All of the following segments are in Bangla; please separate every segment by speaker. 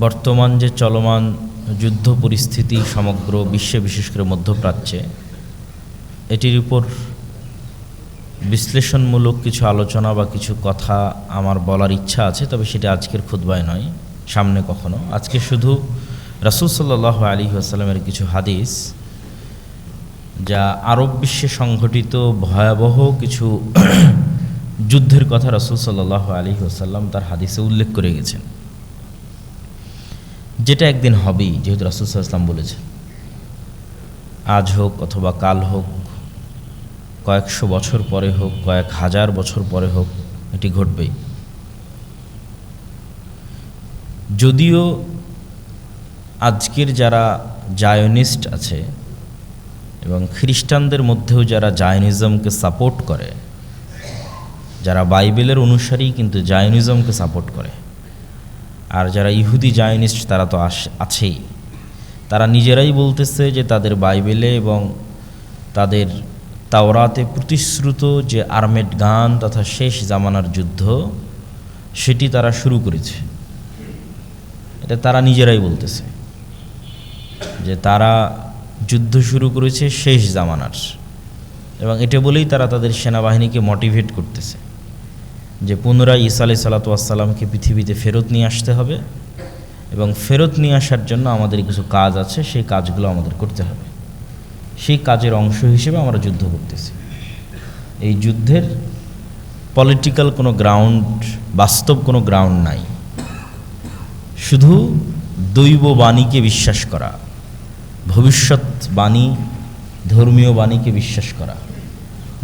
Speaker 1: বর্তমান যে চলমান যুদ্ধ পরিস্থিতি সমগ্র বিশ্বে, বিশেষ করে মধ্যপ্রাচ্যে, এটির উপর বিশ্লেষণমূলক কিছু আলোচনা বা কিছু কথা আমার বলার ইচ্ছা আছে, তবে সেটা আজকের খুতবায় নয়, সামনে কখনো। আজকে শুধু রাসূল সাল্লাল্লাহু আলাইহি ওয়াসাল্লামের কিছু হাদিস, যা আরব বিশ্বে সংঘটিত ভয়াবহ কিছু যুদ্ধের কথা রাসূল সাল্লাল্লাহু আলাইহি ওয়াসাল্লাম তার হাদিসে উল্লেখ করে গেছেন, যেটা একদিন হবেই, যেহেতু রাসূল সাল্লাল্লাহু আলাইহি ওয়াসাল্লাম বলেছেন। আজ হোক অথবা কাল হোক, কয়েকশো বছর পরে হোক, কয়েক হাজার বছর পরে হোক, এটি ঘটবেই। যদিও আজকের যারা জায়নিস্ট আছে এবং খ্রিস্টানদের মধ্যেও যারা জায়নিজমকে সাপোর্ট করে, যারা বাইবেলের অনুসারী কিন্তু জায়নিজমকে সাপোর্ট করে, আর যারা ইহুদি জায়নিস্ট তারা তো আছেই, তারা নিজেরাই বলতেছে যে তাদের বাইবেলে এবং তাদের তাওরাতে প্রতিশ্রুত যে আর্মেড গান তথা শেষ জামানার যুদ্ধ, সেটি তারা শুরু করেছে। এটা তারা নিজেরাই বলতেছে যে তারা যুদ্ধ শুরু করেছে শেষ জামানার, এবং এটা বলেই তারা তাদের সেনাবাহিনীকে মোটিভেট করতেছে যে পুনরায় ঈসা আলাইহিস সালাতু ওয়াস সালামকে পৃথিবীতে ফেরত নিয়ে আসতে হবে, এবং ফেরত নিয়ে আসার জন্য আমাদের কিছু কাজ আছে, সেই কাজগুলো আমাদের করতে হবে। সেই কাজের অংশ হিসেবে আমরা যুদ্ধ করতেছি। এই যুদ্ধের পলিটিক্যাল কোনো গ্রাউন্ড, বাস্তব কোনো গ্রাউন্ড নাই, শুধু দৈব বাণীকে বিশ্বাস করা, ভবিষ্যৎ বাণী, ধর্মীয় বাণীকে বিশ্বাস করা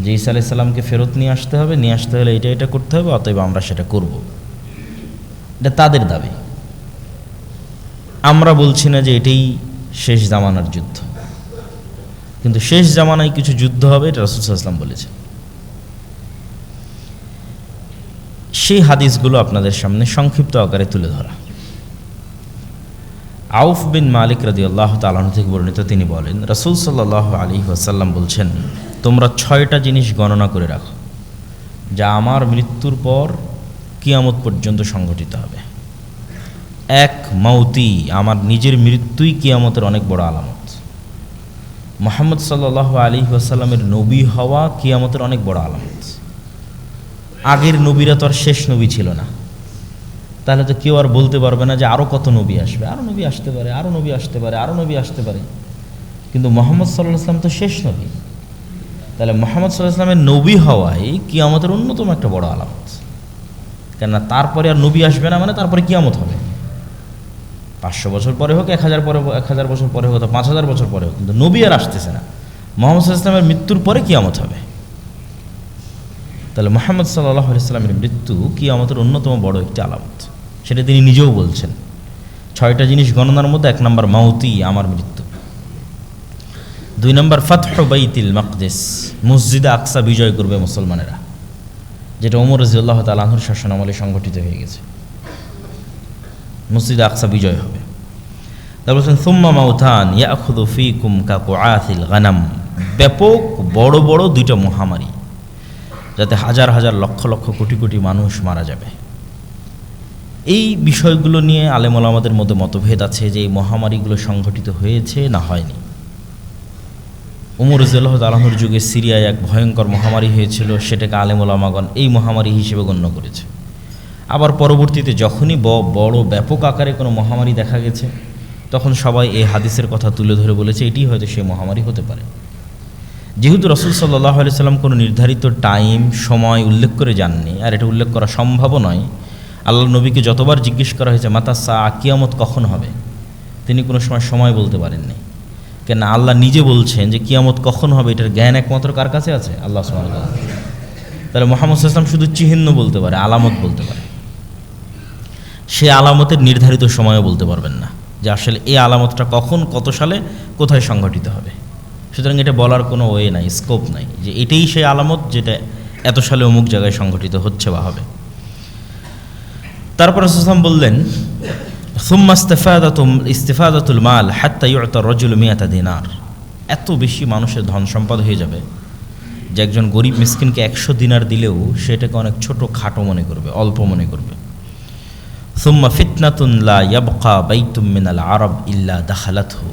Speaker 1: যে ঈসা আলাইহিস সালামকে ফেরত নিয়ে আসতে হবে, নিয়ে আসতে হলে এটা এটা করতে হবে, অতএব আমরা সেটা করব। এটা তাদের দাবি। আমরা বলছি না যে এটাই শেষ জামানার যুদ্ধ, কিন্তু শেষ জামানায় কিছু যুদ্ধ হবে, এটা রাসূল সাল্লাল্লাহু আলাইহি ওয়াসাল্লাম বলেছেন। সেই হাদিসগুলো আপনাদের সামনে সংক্ষিপ্ত আকারে তুলে ধরা। আউফ বিন মালিক রাদিয়াল্লাহু তাআলা আনহু থেকে বর্ণিত, তিনি বলেন, রাসূল সাল্লাল্লাহু আলাইহি ওয়াসাল্লাম বলছেন, তোমরা 6টা জিনিস গণনা করে রাখো যা আমার মৃত্যুর পর কিয়ামত পর্যন্ত সংঘটিত হবে। এক, মাউতি, আমার নিজের মৃত্যুই কিয়ামতের অনেক বড় আলামত। মুহাম্মদ সাল্লাল্লাহু আলাইহি ওয়াসাল্লামের নবী হওয়া কিয়ামতের অনেক বড় আলামত। আগের নবীরা তো আর শেষ নবী ছিল না, তাহলে তো কেউ আর বলতে পারবে না যে আরও কত নবী আসবে, আরও নবী আসতে পারে, আরও নবী আসতে পারে, আরও নবী আসতে পারে। কিন্তু মুহাম্মদ সাল্লাল্লাহু আলাইহি ওয়াসাল্লাম তো শেষ নবী, তাহলে মুহাম্মদ সাল্লাল্লাহু আলাইহি ওয়াসাল্লামের নবী হওয়াই কিয়ামতের অন্যতম একটা বড় আলামত। কেননা তারপরে আর নবী আসবে না, মানে তারপরে কিয়ামত হবে। 500 বছর পরে হোক, 1000 বছর পরে হোক, 5000 বছর পরে হোক, কিন্তু নবী আর আসতেছে না। মুহাম্মদ সাল্লাল্লাহু আলাইহি ওয়াসাল্লামের মৃত্যুর পরে কিয়ামত হবে। তাহলে মুহাম্মদ সাল্লাল্লাহু আলাইহি ওয়াসাল্লামের মৃত্যু কিয়ামতের অন্যতম বড় একটি আলামত, সেটা তিনি নিজেও বলছেন। 6টা জিনিস গণনার মধ্যে 1 নম্বর মাউতি, আমার মৃত্যু। 2 নম্বর ফাতহু বাইতুল মাকদিস, মসজিদে আকসা বিজয় করবে মুসলমানেরা, যেটা ওমর রাদিয়াল্লাহু তাআলা আনহুর শাসনামলে সংগঠিত হয়ে গেছে। মসজিদে আকসা বিজয় হবে। তারপর বলছেন সুম্মা মাউতান ইয়াখুযু ফীকুম কাকুআথিল গানাম, ব্যাপক বড় বড় 2টা মহামারী, যাতে হাজার হাজার লক্ষ লক্ষ কোটি কোটি মানুষ মারা যাবে। এই বিষয়গুলো নিয়ে আলেম ওলামাদের মধ্যে মতভেদ আছে যে এই মহামারীগুলো সংঘটিত হয়েছে না হয়নি। ওমর রাদিয়াল্লাহু তাআলা আনহুর যুগে সিরিয়ায় এক ভয়ঙ্কর মহামারী হয়েছিল, সেটাকে আলেম ওলামাগণ এই মহামারী হিসেবে গণ্য করেছে। আবার পরবর্তীতে যখনই বড় ব্যাপক আকারে কোনো মহামারী দেখা গেছে, তখন সবাই এই হাদিসের কথা তুলে ধরে বলেছে এটি হয়তো সেই মহামারী হতে পারে। যেহেতু রাসূল সাল্লাল্লাহু আলাইহি ওয়াসাল্লাম কোনো নির্ধারিত টাইম, সময় উল্লেখ করে যাননি, আর এটা উল্লেখ করা সম্ভবও নয়। আল্লাহর নবীকে যতবার জিজ্ঞেস করা হয়েছে মাতা সা, কিয়ামত কখন হবে, তিনি কোনো সময় বলতে পারেননি। কেন আল্লাহ নিজে বলছেন যে কিয়ামত কখন হবে, এটার জ্ঞান একমাত্র কার কাছে আছে? আল্লাহ সুবহানাহু ওয়া তাআলা। তাহলে মুহাম্মদ সাল্লাল্লাহু আলাইহি ওয়াসাল্লাম শুধু চিহ্ন বলতে পারে, আলামত বলতে পারে, সে আলামতের নির্ধারিত সময়ও বলতে পারবেন না যে আসলে এই আলামতটা কখন, কত সালে, কোথায় সংঘটিত হবে। সুতরাং এটা বলার কোনো ওয়ে নাই, স্কোপ নাই যে এটাই সেই আলামত যেটা এত সালে অমুক জায়গায় সংঘটিত হচ্ছে বা হবে। তারপর রাসূল সাল্লাল্লাহু আলাইহি ওয়াসাল্লাম বললেন, সুম্মা ইস্তিফাদাতুল মাল হাত্তা ইউতা রাজুলু মিয়াতা দিনার, এত বেশি মানুষের ধন সম্পদ হয়ে যাবে যে একজন গরিব মিসকিনকে 100 দিনার দিলেও সেটাকে অনেক ছোট খাটো মনে করবে, অল্প মনে করবে। সুম্মা ফিতনাতুন লা ইয়াবকা বাইতুম মিনাল আরব ইল্লা দাখালাতহু,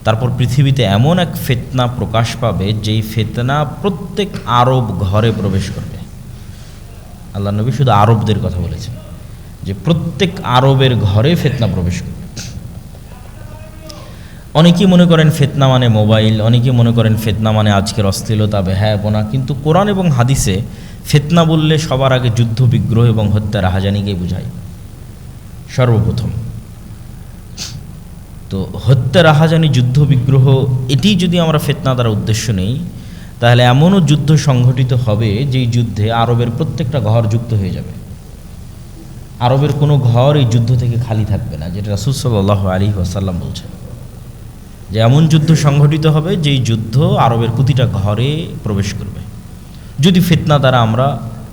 Speaker 1: তারপর পৃথিবীতে এমন এক ফিতনা প্রকাশ পাবে যেই ফিতনা প্রত্যেক আরব ঘরে প্রবেশ করবে। আল্লাহ নবী শুধু আরবদের কথা বলেছেন যে প্রত্যেক আরবের ঘরে ফিতনা প্রবেশ করবে। অনেকেই মনে করেন ফিতনা মানে মোবাইল, অনেকেই মনে করেন ফিতনা মানে আজকের অশ্লীলতা, বেহায়াপনা, কিন্তু কোরআন এবং হাদিসে ফিতনা বললে সবার আগে যুদ্ধ বিগ্রহ এবং হত্যা রাহাজানিকেই বোঝায় সর্বপ্রথম। তো হত্যা রাহাজানি যুদ্ধ বিগ্রহ এটি যদি আমরা ফিতনা দ্বারা উদ্দেশ্য নেই, তাহলে এমনও যুদ্ধ সংঘটিত হবে যেই যুদ্ধে আরবের প্রত্যেকটা ঘর যুক্ত হয়ে যাবে। আরবের কোনো ঘর এই যুদ্ধ থেকে খালি থাকবে না, যেটা রাসূল সাল্লাল্লাহু আলাইহি ওয়াসাল্লাম বলছেন যে এমন যুদ্ধ সংঘটিত হবে যেই যুদ্ধ আরবের প্রতিটা ঘরে প্রবেশ করবে, যদি ফিতনা দ্বারা আমরা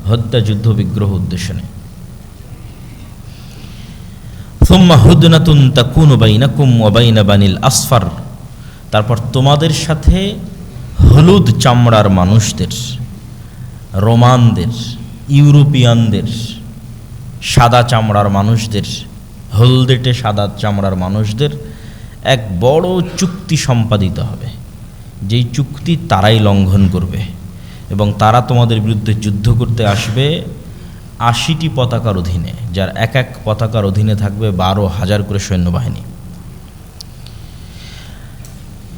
Speaker 1: হত্যা যুদ্ধ বিগ্রহ উদ্দেশ্য নেই। সুম্মা হুদনাতুন তাকুনু বাইনাকুম ওয়া বাইনা বানিল আসফার, তারপর তোমাদের সাথে হলুদ চামড়ার মানুষদের, রোমানদের, ইউরোপিয়ানদের, সাদা চামড়ার মানুষদের, হলদেটে সাদা চামড়ার মানুষদের এক বড় চুক্তি সম্পাদিত হবে, যেই চুক্তি তারাই লঙ্ঘন করবে এবং তারা তোমাদের বিরুদ্ধে যুদ্ধ করতে আসবে 80টি পতাকার অধীনে, যার এক এক পতাকার অধীনে থাকবে 12,000 করে সৈন্যবাহিনী।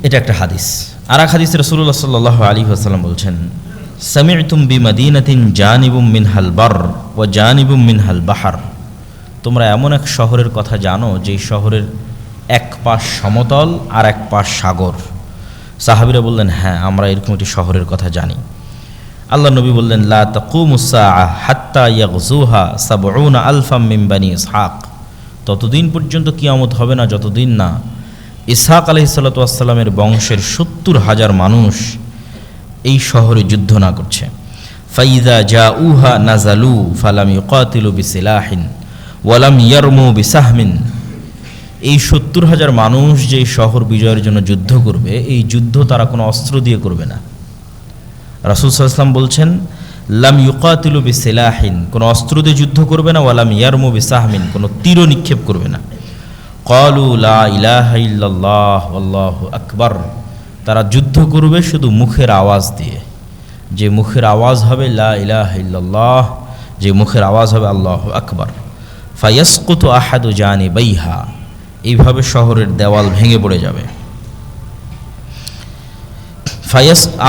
Speaker 1: এটা একটা হাদিস। আর এক হাদিসে রাসূলুল্লাহ সাল্লাল্লাহু আলাইহি ওয়াসাল্লাম বলছেন, সামি'তুম বিমাদিনাতিন জানিবুম মিনহাল বার ওয়া জানিবুম মিনহাল বাহার, তোমরা এমন এক শহরের কথা জানো যেই শহরের এক পাশ সমতল আর এক পাশ সাগর। সাহাবীরা বললেন, হ্যাঁ আমরা এরকম একটি শহরের কথা জানি। আল্লাহ নবী বললেন, লা তাকুমুস সাআ হাত্তা ইয়াগজুহা ৭০ আলফাম মিন বানি ইসহাক, ততদিন পর্যন্ত কিয়ামত হবে না যতদিন না ইসহাক আলাইহিস সালাতু ওয়াস সালামের বংশের ৭০,০০০ মানুষ এই শহরে যুদ্ধ না করছে। ফাইযা জাউহা নাযালু ফালাম ইউকাতিলু বিসিলাহিন ওয়ালাম ইয়ারমু বিসাহমিন, এই ৭০,০০০ মানুষ যে শহর বিজয়ের জন্য যুদ্ধ করবে, এই যুদ্ধ তারা কোনো অস্ত্র দিয়ে করবে না। রাসূল সাল্লাল্লাহু আলাইহি ওয়াসাল্লাম বলছেন, লাম ইউকাতিলু বিসিলাহিন, কোনো অস্ত্র দিয়ে যুদ্ধ করবে না, ওয়ালাম ইয়ারমু বিসাহমিন, কোনো তীর নিক্ষেপ করবে না। ক্বালু লা ইলাহা ইল্লাল্লাহ আল্লাহু আকবার, তারা যুদ্ধ করবে শুধু মুখের আওয়াজ দিয়ে, যে মুখের আওয়াজ হবে লা ইলাহা ইল্লাল্লাহ, যে মুখের আওয়াজ হবে আল্লাহু আকবার। ফায়াসকুতু আহাদু জানিবাইহা, এইভাবে শহরের দেওয়াল ভেঙে পড়ে যাবে।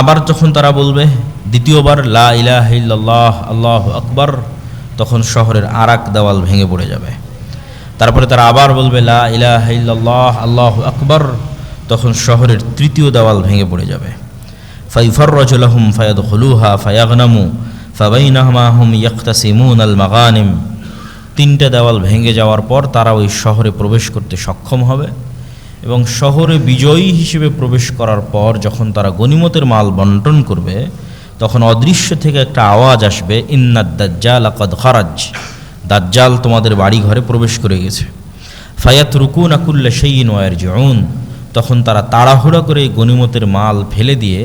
Speaker 1: আবার যখন তারা বলবে দ্বিতীয়বার লা ইলাহা ইল্লাল্লাহ আল্লাহু আকবার, তখন শহরের আরেক দেওয়াল ভেঙে পড়ে যাবে। তারপরে তারা আবার বলবে লা ইলাহা ইল্লাল্লাহ আল্লাহু আকবার, তখন শহরের তৃতীয় দেওয়াল ভেঙে পড়ে যাবে। ফায়ুফাররাজু লাহুম ফায়াদখুলুহা ফায়াগনামু ফাবাইনাহুমা হুম ইয়াকতাসিমুনাল মাগানিম, 3টে দেওয়াল ভেঙে যাওয়ার পর তারা ওই শহরে প্রবেশ করতে সক্ষম হবে এবং শহরে বিজয়ী হিসেবে প্রবেশ করার পর যখন তারা গনিমতের মাল বন্টন করবে, তখন অদৃশ্য থেকে একটা আওয়াজ আসবে, ইন্নাদ দাজ্জাল ক্বাদ খারাজ, দাজ্জাল তোমাদের বাড়ি ঘরে প্রবেশ করে গেছে। ফায়াতরুকুনা কুল্লা শাইইন ওয়া ইয়ারজিউন, তখন তারা তাড়াহুড়া করে গনিমতের মাল ফেলে দিয়ে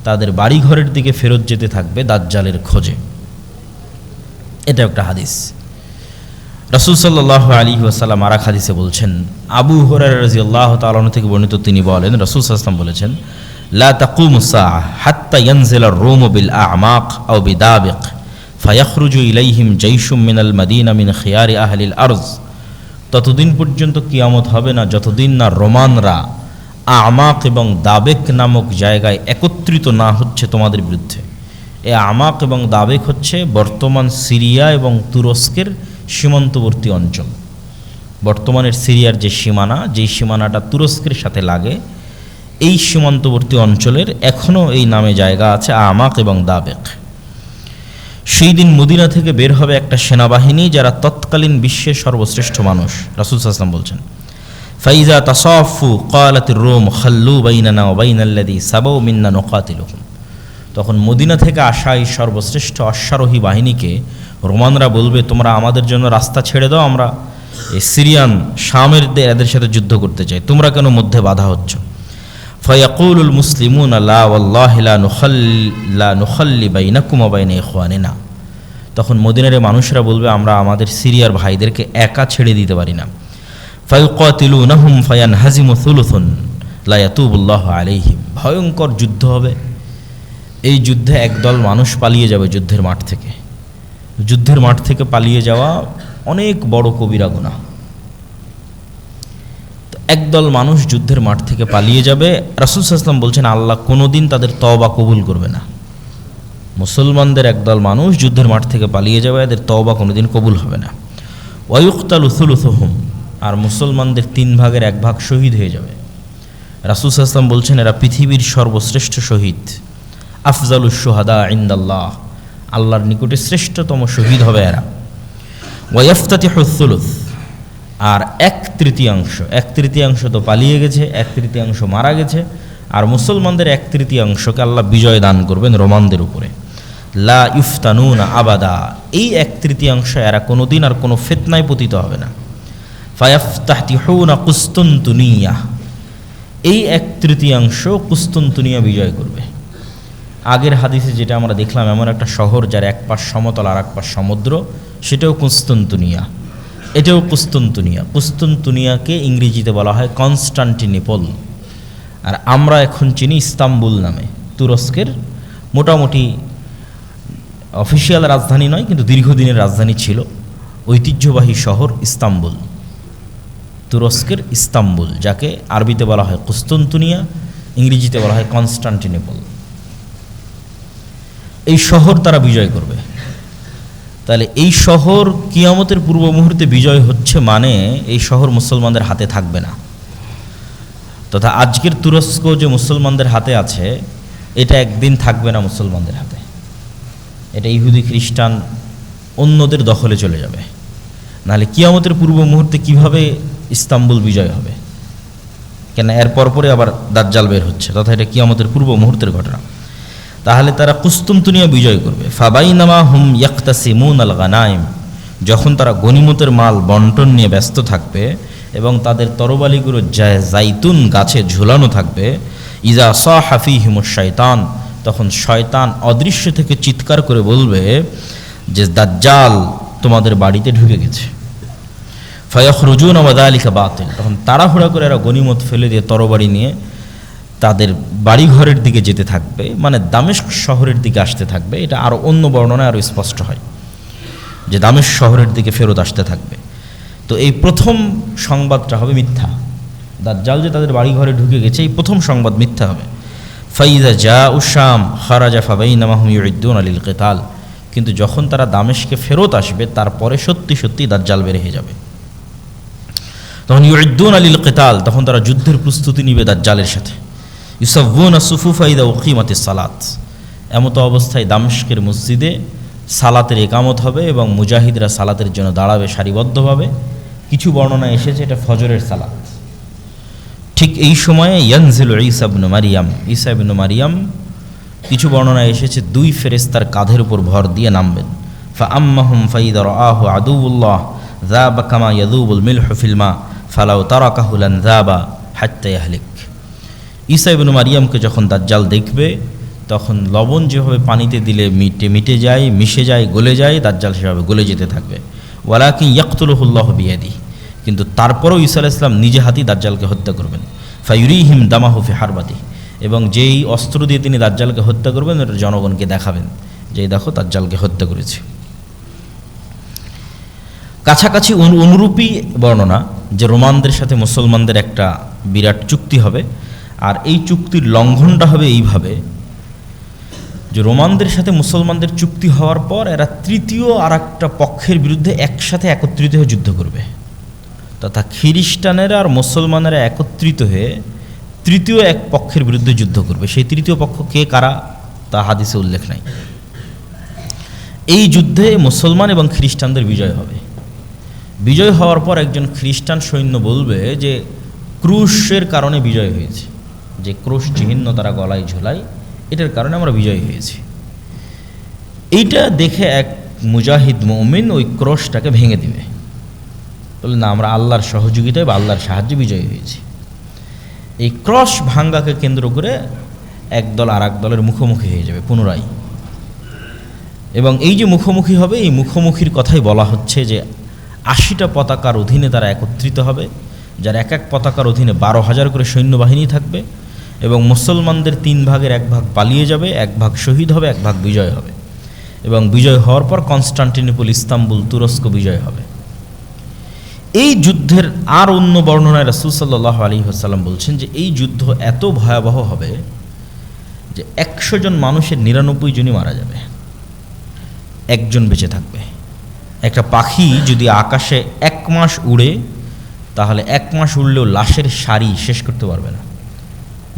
Speaker 1: তাদের বাড়ি ঘরের দিকে ফেরত যেতে থাকবে দাজ্জালের খোঁজে। এটা একটা হাদিস। রাসূল সাল্লাল্লাহু আলাইহি ওয়াসাল্লাম আর এক হাদিসে বলছেন, আবু হুরায়রা রাদিয়াল্লাহু তাআলা আনহু থেকে বর্ণিত, তিনি বলেন রাসূল সাল্লাল্লাহু আলাইহি ওয়াসাল্লাম বলেছেন, লা তাকুমুস সাআ হাত্তা ইয়ানজিলার রূমু বিল আ'মাক আও বিদাবিক ফায়াখরুজু ইলাইহিম জাইশুম মিনাল মাদিনা মিন খিয়ারি আহলিল আরজ, ততদিন পর্যন্ত কিয়ামত হবে না যতদিন না রোমানরা আমাক এবং দাবেক নামক জায়গায় একত্রিত না হচ্ছে তোমাদের বিরুদ্ধে। এই আমাক এবং দাবেক হচ্ছে বর্তমান সিরিয়া এবং তুরস্কের সীমান্তবর্তী অঞ্চল। বর্তমানের সিরিয়ার যে সীমানা, যেই সীমানাটা তুরস্কের সাথে লাগে, এই সীমান্তবর্তী অঞ্চলের এখনও এই নামে জায়গা আছে আমাক এবং দাবেক। সেই দিন মদিনা থেকে বের হবে একটা সেনাবাহিনী যারা তৎকালীন বিশ্বের সর্বশ্রেষ্ঠ মানুষ। রাসূল সাল্লাল্লাহু আলাইহি ওয়াসাল্লাম বলছেন, ফাইজা তাসাফু ক্বালাতির রূম খাল্লু বাইনানা ওয়া বাইনাল্লাযী সাবাউ মিন্না নুকাতিলুহুম, তখন মদিনা থেকে আসা এই সর্বশ্রেষ্ঠ অশ্বারোহী বাহিনীকে রোমানরা বলবে, তোমরা আমাদের জন্য রাস্তা ছেড়ে দাও, আমরা এই সিরিয়ান শামের এদের সাথে যুদ্ধ করতে চাই, তোমরা কেন মধ্যে বাধা হচ্ছ? ফায়াকুলুল মুসলিমুনা লা ওয়াল্লাহি লা নুখাল্লি বাইনাকুম ওয়া বাইনা ইখওয়ানিনা, তখন মদিনার মানুষরা বলবে আমরা আমাদের সিরিয়ার ভাইদেরকে একা ছেড়ে দিতে পারি না। ফায়ুকাতিলুনাহুম ফায়ানহাজিমু সুলুসুন লা ইয়াতুবুল্লাহু আলাইহিম, ভয়ঙ্কর যুদ্ধ হবে। এই যুদ্ধে একদল মানুষ পালিয়ে যাবে যুদ্ধের মাঠ থেকে। যুদ্ধের মাঠ থেকে পালিয়ে যাওয়া অনেক বড় কবিরা গুনাহ। তো একদল মানুষ যুদ্ধের মাঠ থেকে পালিয়ে যাবে। রাসূল সাল্লাল্লাহু আলাইহি ওয়াসাল্লাম বলছেন আল্লাহ কোনোদিন তাদের তওবা কবুল করবে না। মুসলমানদের একদল মানুষ যুদ্ধের মাঠ থেকে পালিয়ে যাবে, এদের তওবা কোনোদিন কবুল হবে না। ওয়ায়ুকতালু সুলুসুহুম, আর মুসলমানদের 3 ভাগের 1 ভাগ শহীদ হয়ে যাবে। রাসূল সাল্লাল্লাহু আলাইহি ওয়াসাল্লাম বলছেন এরা পৃথিবীর সর্বশ্রেষ্ঠ শহীদ। আফজালুশ শুহাদা ইনদাল্লাহ, আল্লাহর নিকটে শ্রেষ্ঠতম শহীদ হবে এরা। ওয়াইফতাতিহুস সুলুস, আর 1/3 তো পালিয়ে গেছে, 1/3 মারা গেছে, আর মুসলমানদের 1/3 আল্লাহ বিজয় দান করবেন রোমানদের উপরে। লা ইফতানুনা আবাদা, এই 1/3 এরা কোনোদিন আর কোনো ফিতনায় পতিত হবে না। ফায়াফতাহতিহুনা কুস্তুনতুনিয়া, এই 1/3 কুস্তুনতুনিয়া বিজয় করবে। আগের হাদিসে যেটা আমরা দেখলাম, এমন একটা শহর যার এক পাশ সমতল আর এক পাশ সমুদ্র, সেটাও কুস্তুনতুনিয়া, এটাও কুস্তুনতুনিয়া। কুস্তুনতুনিয়াকে ইংরেজিতে বলা হয় কনস্টান্টিনোপল, আর আমরা এখন চিনি ইস্তাম্বুল নামে। তুরস্কের মোটামুটি অফিসিয়াল রাজধানী নয়, কিন্তু দীর্ঘদিনের রাজধানী ছিল, ঐতিহ্যবাহী শহর ইস্তাম্বুল। তুরস্কের ইস্তাম্বুল, যাকে আরবিতে বলা হয় কুস্তুনতুনিয়া, ইংরেজিতে বলা হয় কনস্টান্টিনোপল। এই শহর তারা বিজয় করবে। তাহলে এই শহর কিয়ামতের পূর্ব মুহূর্তে বিজয় হচ্ছে মানে এই শহর মুসলমানদের হাতে থাকবে না। তথা আজকের তুরস্ক যে মুসলমানদের হাতে আছে, এটা একদিন থাকবে না মুসলমানদের হাতে। এটা ইহুদি খ্রিস্টান অন্যদের দখলে চলে যাবে। নাহলে কিয়ামতের পূর্ব মুহূর্তে কিভাবে ইস্তাম্বুল বিজয় হবে? কেন এর পরপরে আবার দাজ্জাল বের হচ্ছে, তথা এটা কিয়ামতের পূর্ব মুহূর্তের ঘটনা। তাহলে তারা কুস্তুনতুনিয়া বিজয় করবে। ফাবাইনামা হুম ইয়াক্তাসিমুন আল গানাইম, যখন তারা গনিমতের মাল বন্টন নিয়ে ব্যস্ত থাকবে এবং তাদের তরবারিগুলো জাইতুন গাছে ঝুলানো থাকবে, ইজা সাহা ফীহিমুশ শাইতান, তখন শয়তান অদৃশ্য থেকে চিৎকার করে বলবে যে দাজ্জাল তোমাদের বাড়িতে ঢুকে গেছে। ফায়াখরুজুনা ওয়া যালিকা বাতিল, তখন তাড়াহুড়া করে এরা গনিমত ফেলে দিয়ে তরবারি নিয়ে তাদের বাড়িঘরের দিকে যেতে থাকবে, মানে দামেস্ক শহরের দিকে আসতে থাকবে। এটা আরও অন্য বর্ণনায় আরও স্পষ্ট হয় যে দামেস্ক শহরের দিকে ফেরত আসতে থাকবে। তো এই প্রথম সংবাদটা হবে মিথ্যা। দাজ্জাল যে তাদের বাড়িঘরে ঢুকে গেছে, এই প্রথম সংবাদ মিথ্যা হবে। ফাইজা জাউ শাম খারাজা ফাবাইনামা হুম ইউইদ্দুনা লিল কিতাল, কিন্তু যখন তারা দামেস্কে ফেরত আসবে তারপরে সত্যি সত্যি দাজ্জাল বের হয়ে যাবে। তখন ইউইদ্দুনা লিল কিতাল, তখন তারা যুদ্ধের প্রস্তুতি নিবে দাজ্জালের সাথে। ইউসাফুনা সুফুফা ইদা উকিমাতিস সালাত, এমতো অবস্থায় দামেস্কের মসজিদে সালাতের একামত হবে এবং মুজাহিদরা সালাতের জন্য দাঁড়াবে সারিবদ্ধভাবে। কিছু বর্ণনা এসেছে এটা ফজরের সালাত। ঠিক এই সময়ে ইয়ানজিলু ঈসা ইবনে মারিয়াম, ঈসা ইবনে মারিয়াম, কিছু বর্ণনা এসেছে 2 ফেরেশতার কাঁধের উপর ভর দিয়ে নামবেন। ফা আম্মাহুম ফাইদা রাআহু আদুউল্লাহ যাবা কামা ইয়াযুবুল মিলহু ফিল মা ফালাউ তারাকাহু লান যাবা হাত্তা ইয়াহলিক। ঈসা ইবনে মারিয়ামকে যখন দাজ্জাল দেখবে, তখন লবণ যেভাবে পানিতে দিলে মিটে যায়, মিশে যায়, গলে যায়, দাজ্জাল সেভাবে গলে যেতে থাকবে। ওয়ালাকিন ইয়াকতুলুহুল্লাহু বিয়াদিহি, কিন্তু তারপরেও ঈসা আলাইহিস সালাম নিজে হাতেই দাজ্জালকে হত্যা করবেন। ফায়ুরিহিম দামাহু ফি হারবাতি, এবং যেই অস্ত্র দিয়ে তিনি দাজ্জালকে হত্যা করবেন ওটা জনগণকে দেখাবেন যে দেখো দাজ্জালকে হত্যা করেছি। কাছাকাছি অনুরূপী বর্ণনা যে রোমানদের সাথে মুসলমানদের একটা বিরাট চুক্তি হবে, আর এই চুক্তির লঙ্ঘনটা হবে এইভাবে যে রোমানদের সাথে মুসলমানদের চুক্তি হওয়ার পর এরা তৃতীয় আর একটা পক্ষের বিরুদ্ধে একসাথে একত্রিত হয়ে যুদ্ধ করবে, তথা খ্রিস্টানেরা আর মুসলমানেরা একত্রিত হয়ে তৃতীয় এক পক্ষের বিরুদ্ধে যুদ্ধ করবে। সেই তৃতীয় পক্ষ কে কারা তা হাদিসে উল্লেখ নাই। এই যুদ্ধে মুসলমান এবং খ্রিস্টানদের বিজয় হবে। বিজয় হওয়ার পর একজন খ্রিস্টান সৈন্য বলবে যে ক্রুশের কারণে বিজয় হয়েছে, যে ক্রুশ চিহ্ন তারা গলায় ঝোলায়, এটার কারণে আমরা বিজয় হয়েছি। এইটা দেখে এক মুজাহিদ মুমিন ওই ক্রুশটাকে ভেঙে দিবে, বলে না আমরা আল্লাহর সহযোগিতায় বা আল্লাহর সাহায্যে বিজয়ী হয়েছি। এই ক্রস ভাঙ্গাকে কেন্দ্র করে একদল আর এক দলের মুখোমুখি হয়ে যাবে পুনরায়। এবং এই যে মুখোমুখি হবে, এই মুখোমুখির কথাই বলা হচ্ছে যে 80টা পতাকার অধীনে তারা একত্রিত হবে, যার এক এক পতাকার অধীনে 12,000 করে সৈন্যবাহিনী থাকবে, এবং মুসলমানদের 3 ভাগের 1 ভাগ পালিয়ে যাবে, 1 ভাগ শহীদ হবে, 1 ভাগ বিজয় হবে, এবং বিজয় হওয়ার পর কনস্টান্টিনোপল, ইস্তাম্বুল, তুরস্ক বিজয় হবে। এই যুদ্ধের আর অন্য বর্ণনায় রাসূল সাল্লাল্লাহু আলাইহি ওয়াসাল্লাম বলছেন যে এই যুদ্ধ এত ভয়াবহ হবে যে 100 জন মানুষের 99 জনই মারা যাবে, একজন বেঁচে থাকবে। একটা পাখি যদি আকাশে 1 মাস উড়ে, তাহলে 1 মাস উড়লেও লাশের সারি শেষ করতে পারবে না,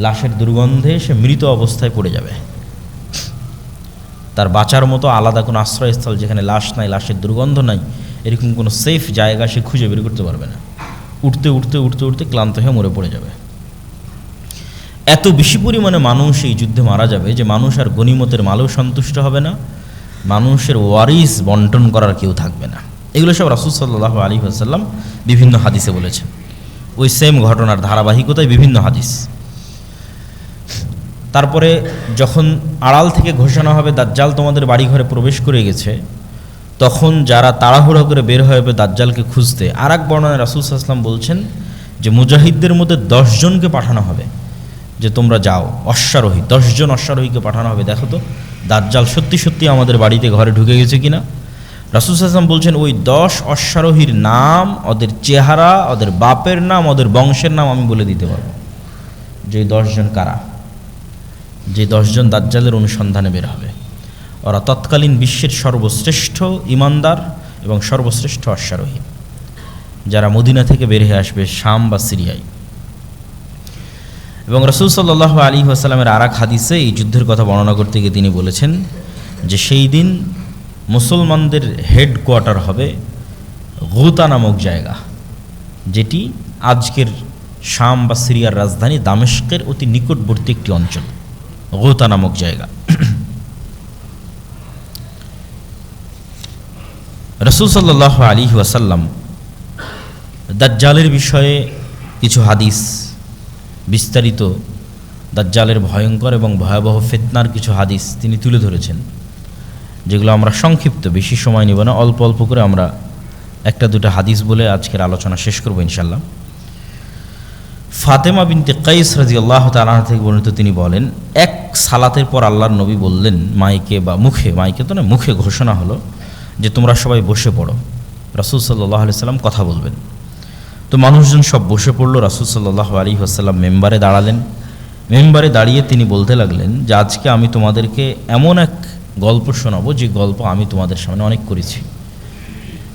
Speaker 1: লাশের দুর্গন্ধে সে মৃত অবস্থায় পড়ে যাবে। তার বাঁচার মতো আলাদা কোনো আশ্রয়স্থল, যেখানে লাশ নাই, লাশের দুর্গন্ধ নাই, এরকম কোনো সেফ জায়গা সে খুঁজে বের করতে পারবে না। উঠতে উঠতে উঠতে উঠতে ক্লান্ত হয়ে মরে পড়ে যাবে। এত বেশি পরিমাণে মানুষ এই যুদ্ধে মারা যাবে যে মানুষ আর গনিমতের মালেও সন্তুষ্ট হবে না, মানুষের ওয়ারিস বন্টন করার কেউ থাকবে না। এগুলো সব রাসূল সাল্লাল্লাহু আলাইহি ওয়াসাল্লাম বিভিন্ন হাদিসে বলেছেন। ওই সেম ঘটনার ধারাবাহিকতায় বিভিন্ন হাদিস। তারপরে যখন আড়াল থেকে ঘোষণা হবে দাজ্জাল তোমাদের বাড়িঘরে প্রবেশ করে গেছে, তখন যারা তাড়াহুড়ো করে বের হবে দাজ্জালকে খুঁজতে, আর এক বর্ণনায় রাসূল সাল্লাল্লাহু আলাইহি ওয়াসাল্লাম বলছেন যে মুজাহিদদের মধ্যে 10 জনকে পাঠানো হবে, যে তোমরা যাও, অশ্বারোহী 10 জন অশ্বারোহীকে পাঠানো হবে, দেখো তো দাজ্জাল সত্যি সত্যি আমাদের বাড়িতে ঘরে ঢুকে গেছে কিনা। রাসূল সাল্লাল্লাহু আলাইহি ওয়াসাল্লাম বলছেন ওই 10 অশ্বারোহীর নাম, ওদের চেহারা, ওদের বাপের নাম, ওদের বংশের নাম আমি বলে দিতে পারবো যে 10 জন কারা, যে 10 জন দাজ্জালের অনুসন্ধানে বের হবে। ওরা তৎকালীন বিশ্বের সর্বশ্রেষ্ঠ ঈমানদার এবং সর্বশ্রেষ্ঠ অশ্বারোহী, যারা মদিনা থেকে বের হয়ে আসবে শাম বা সিরিয়ায়। এবং রাসূল সাল্লাল্লাহু আলাইহি ওয়াসাল্লামের আরেক হাদিসে এই যুদ্ধের কথা বর্ণনা করতে গিয়ে তিনি বলেছেন যে সেই দিন মুসলমানদের হেডকোয়ার্টার হবে গুতা নামক জায়গা, যেটি আজকের শাম বা সিরিয়ার রাজধানী দামেস্কের অতি নিকটবর্তী একটি অঞ্চল, গুতা নামক জায়গা। রাসূল সাল্লাল্লাহু আলাইহি ওয়াসাল্লাম দাজ্জালের বিষয়ে কিছু হাদিস, বিস্তারিত দাজ্জালের ভয়ঙ্কর এবং ভয়াবহ ফিতনার কিছু হাদিস তিনি তুলে ধরেছেন, যেগুলো আমরা সংক্ষিপ্ত, বেশি সময় নেব না, অল্প অল্প করে আমরা একটা দুটো হাদিস বলে আজকের আলোচনা শেষ করব ইনশাল্লাহ। ফাতেমা বিনতে কাইস রাদিয়াল্লাহু তাআলা আনহা থেকে বর্ণিত, তিনি বলেন এক সালাতের পর আল্লাহর নবী বললেন মাইকে বা মুখে, মাইকে তো না, মুখে ঘোষণা হলো যে তোমরা সবাই বসে পড়ো, রাসূল সাল্লাল্লাহু আলাইহি ওয়াসাল্লাম কথা বলবেন। তো মানুষজন সব বসে পড়লো। রাসূল সাল্লাল্লাহু আলাইহি ওয়াসাল্লাম মেম্বারে দাঁড়ালেন। মেম্বারে দাঁড়িয়ে তিনি বলতে লাগলেন যে আজকে আমি তোমাদেরকে এমন এক গল্প শোনাবো যে গল্প আমি তোমাদের সামনে অনেক করেছি।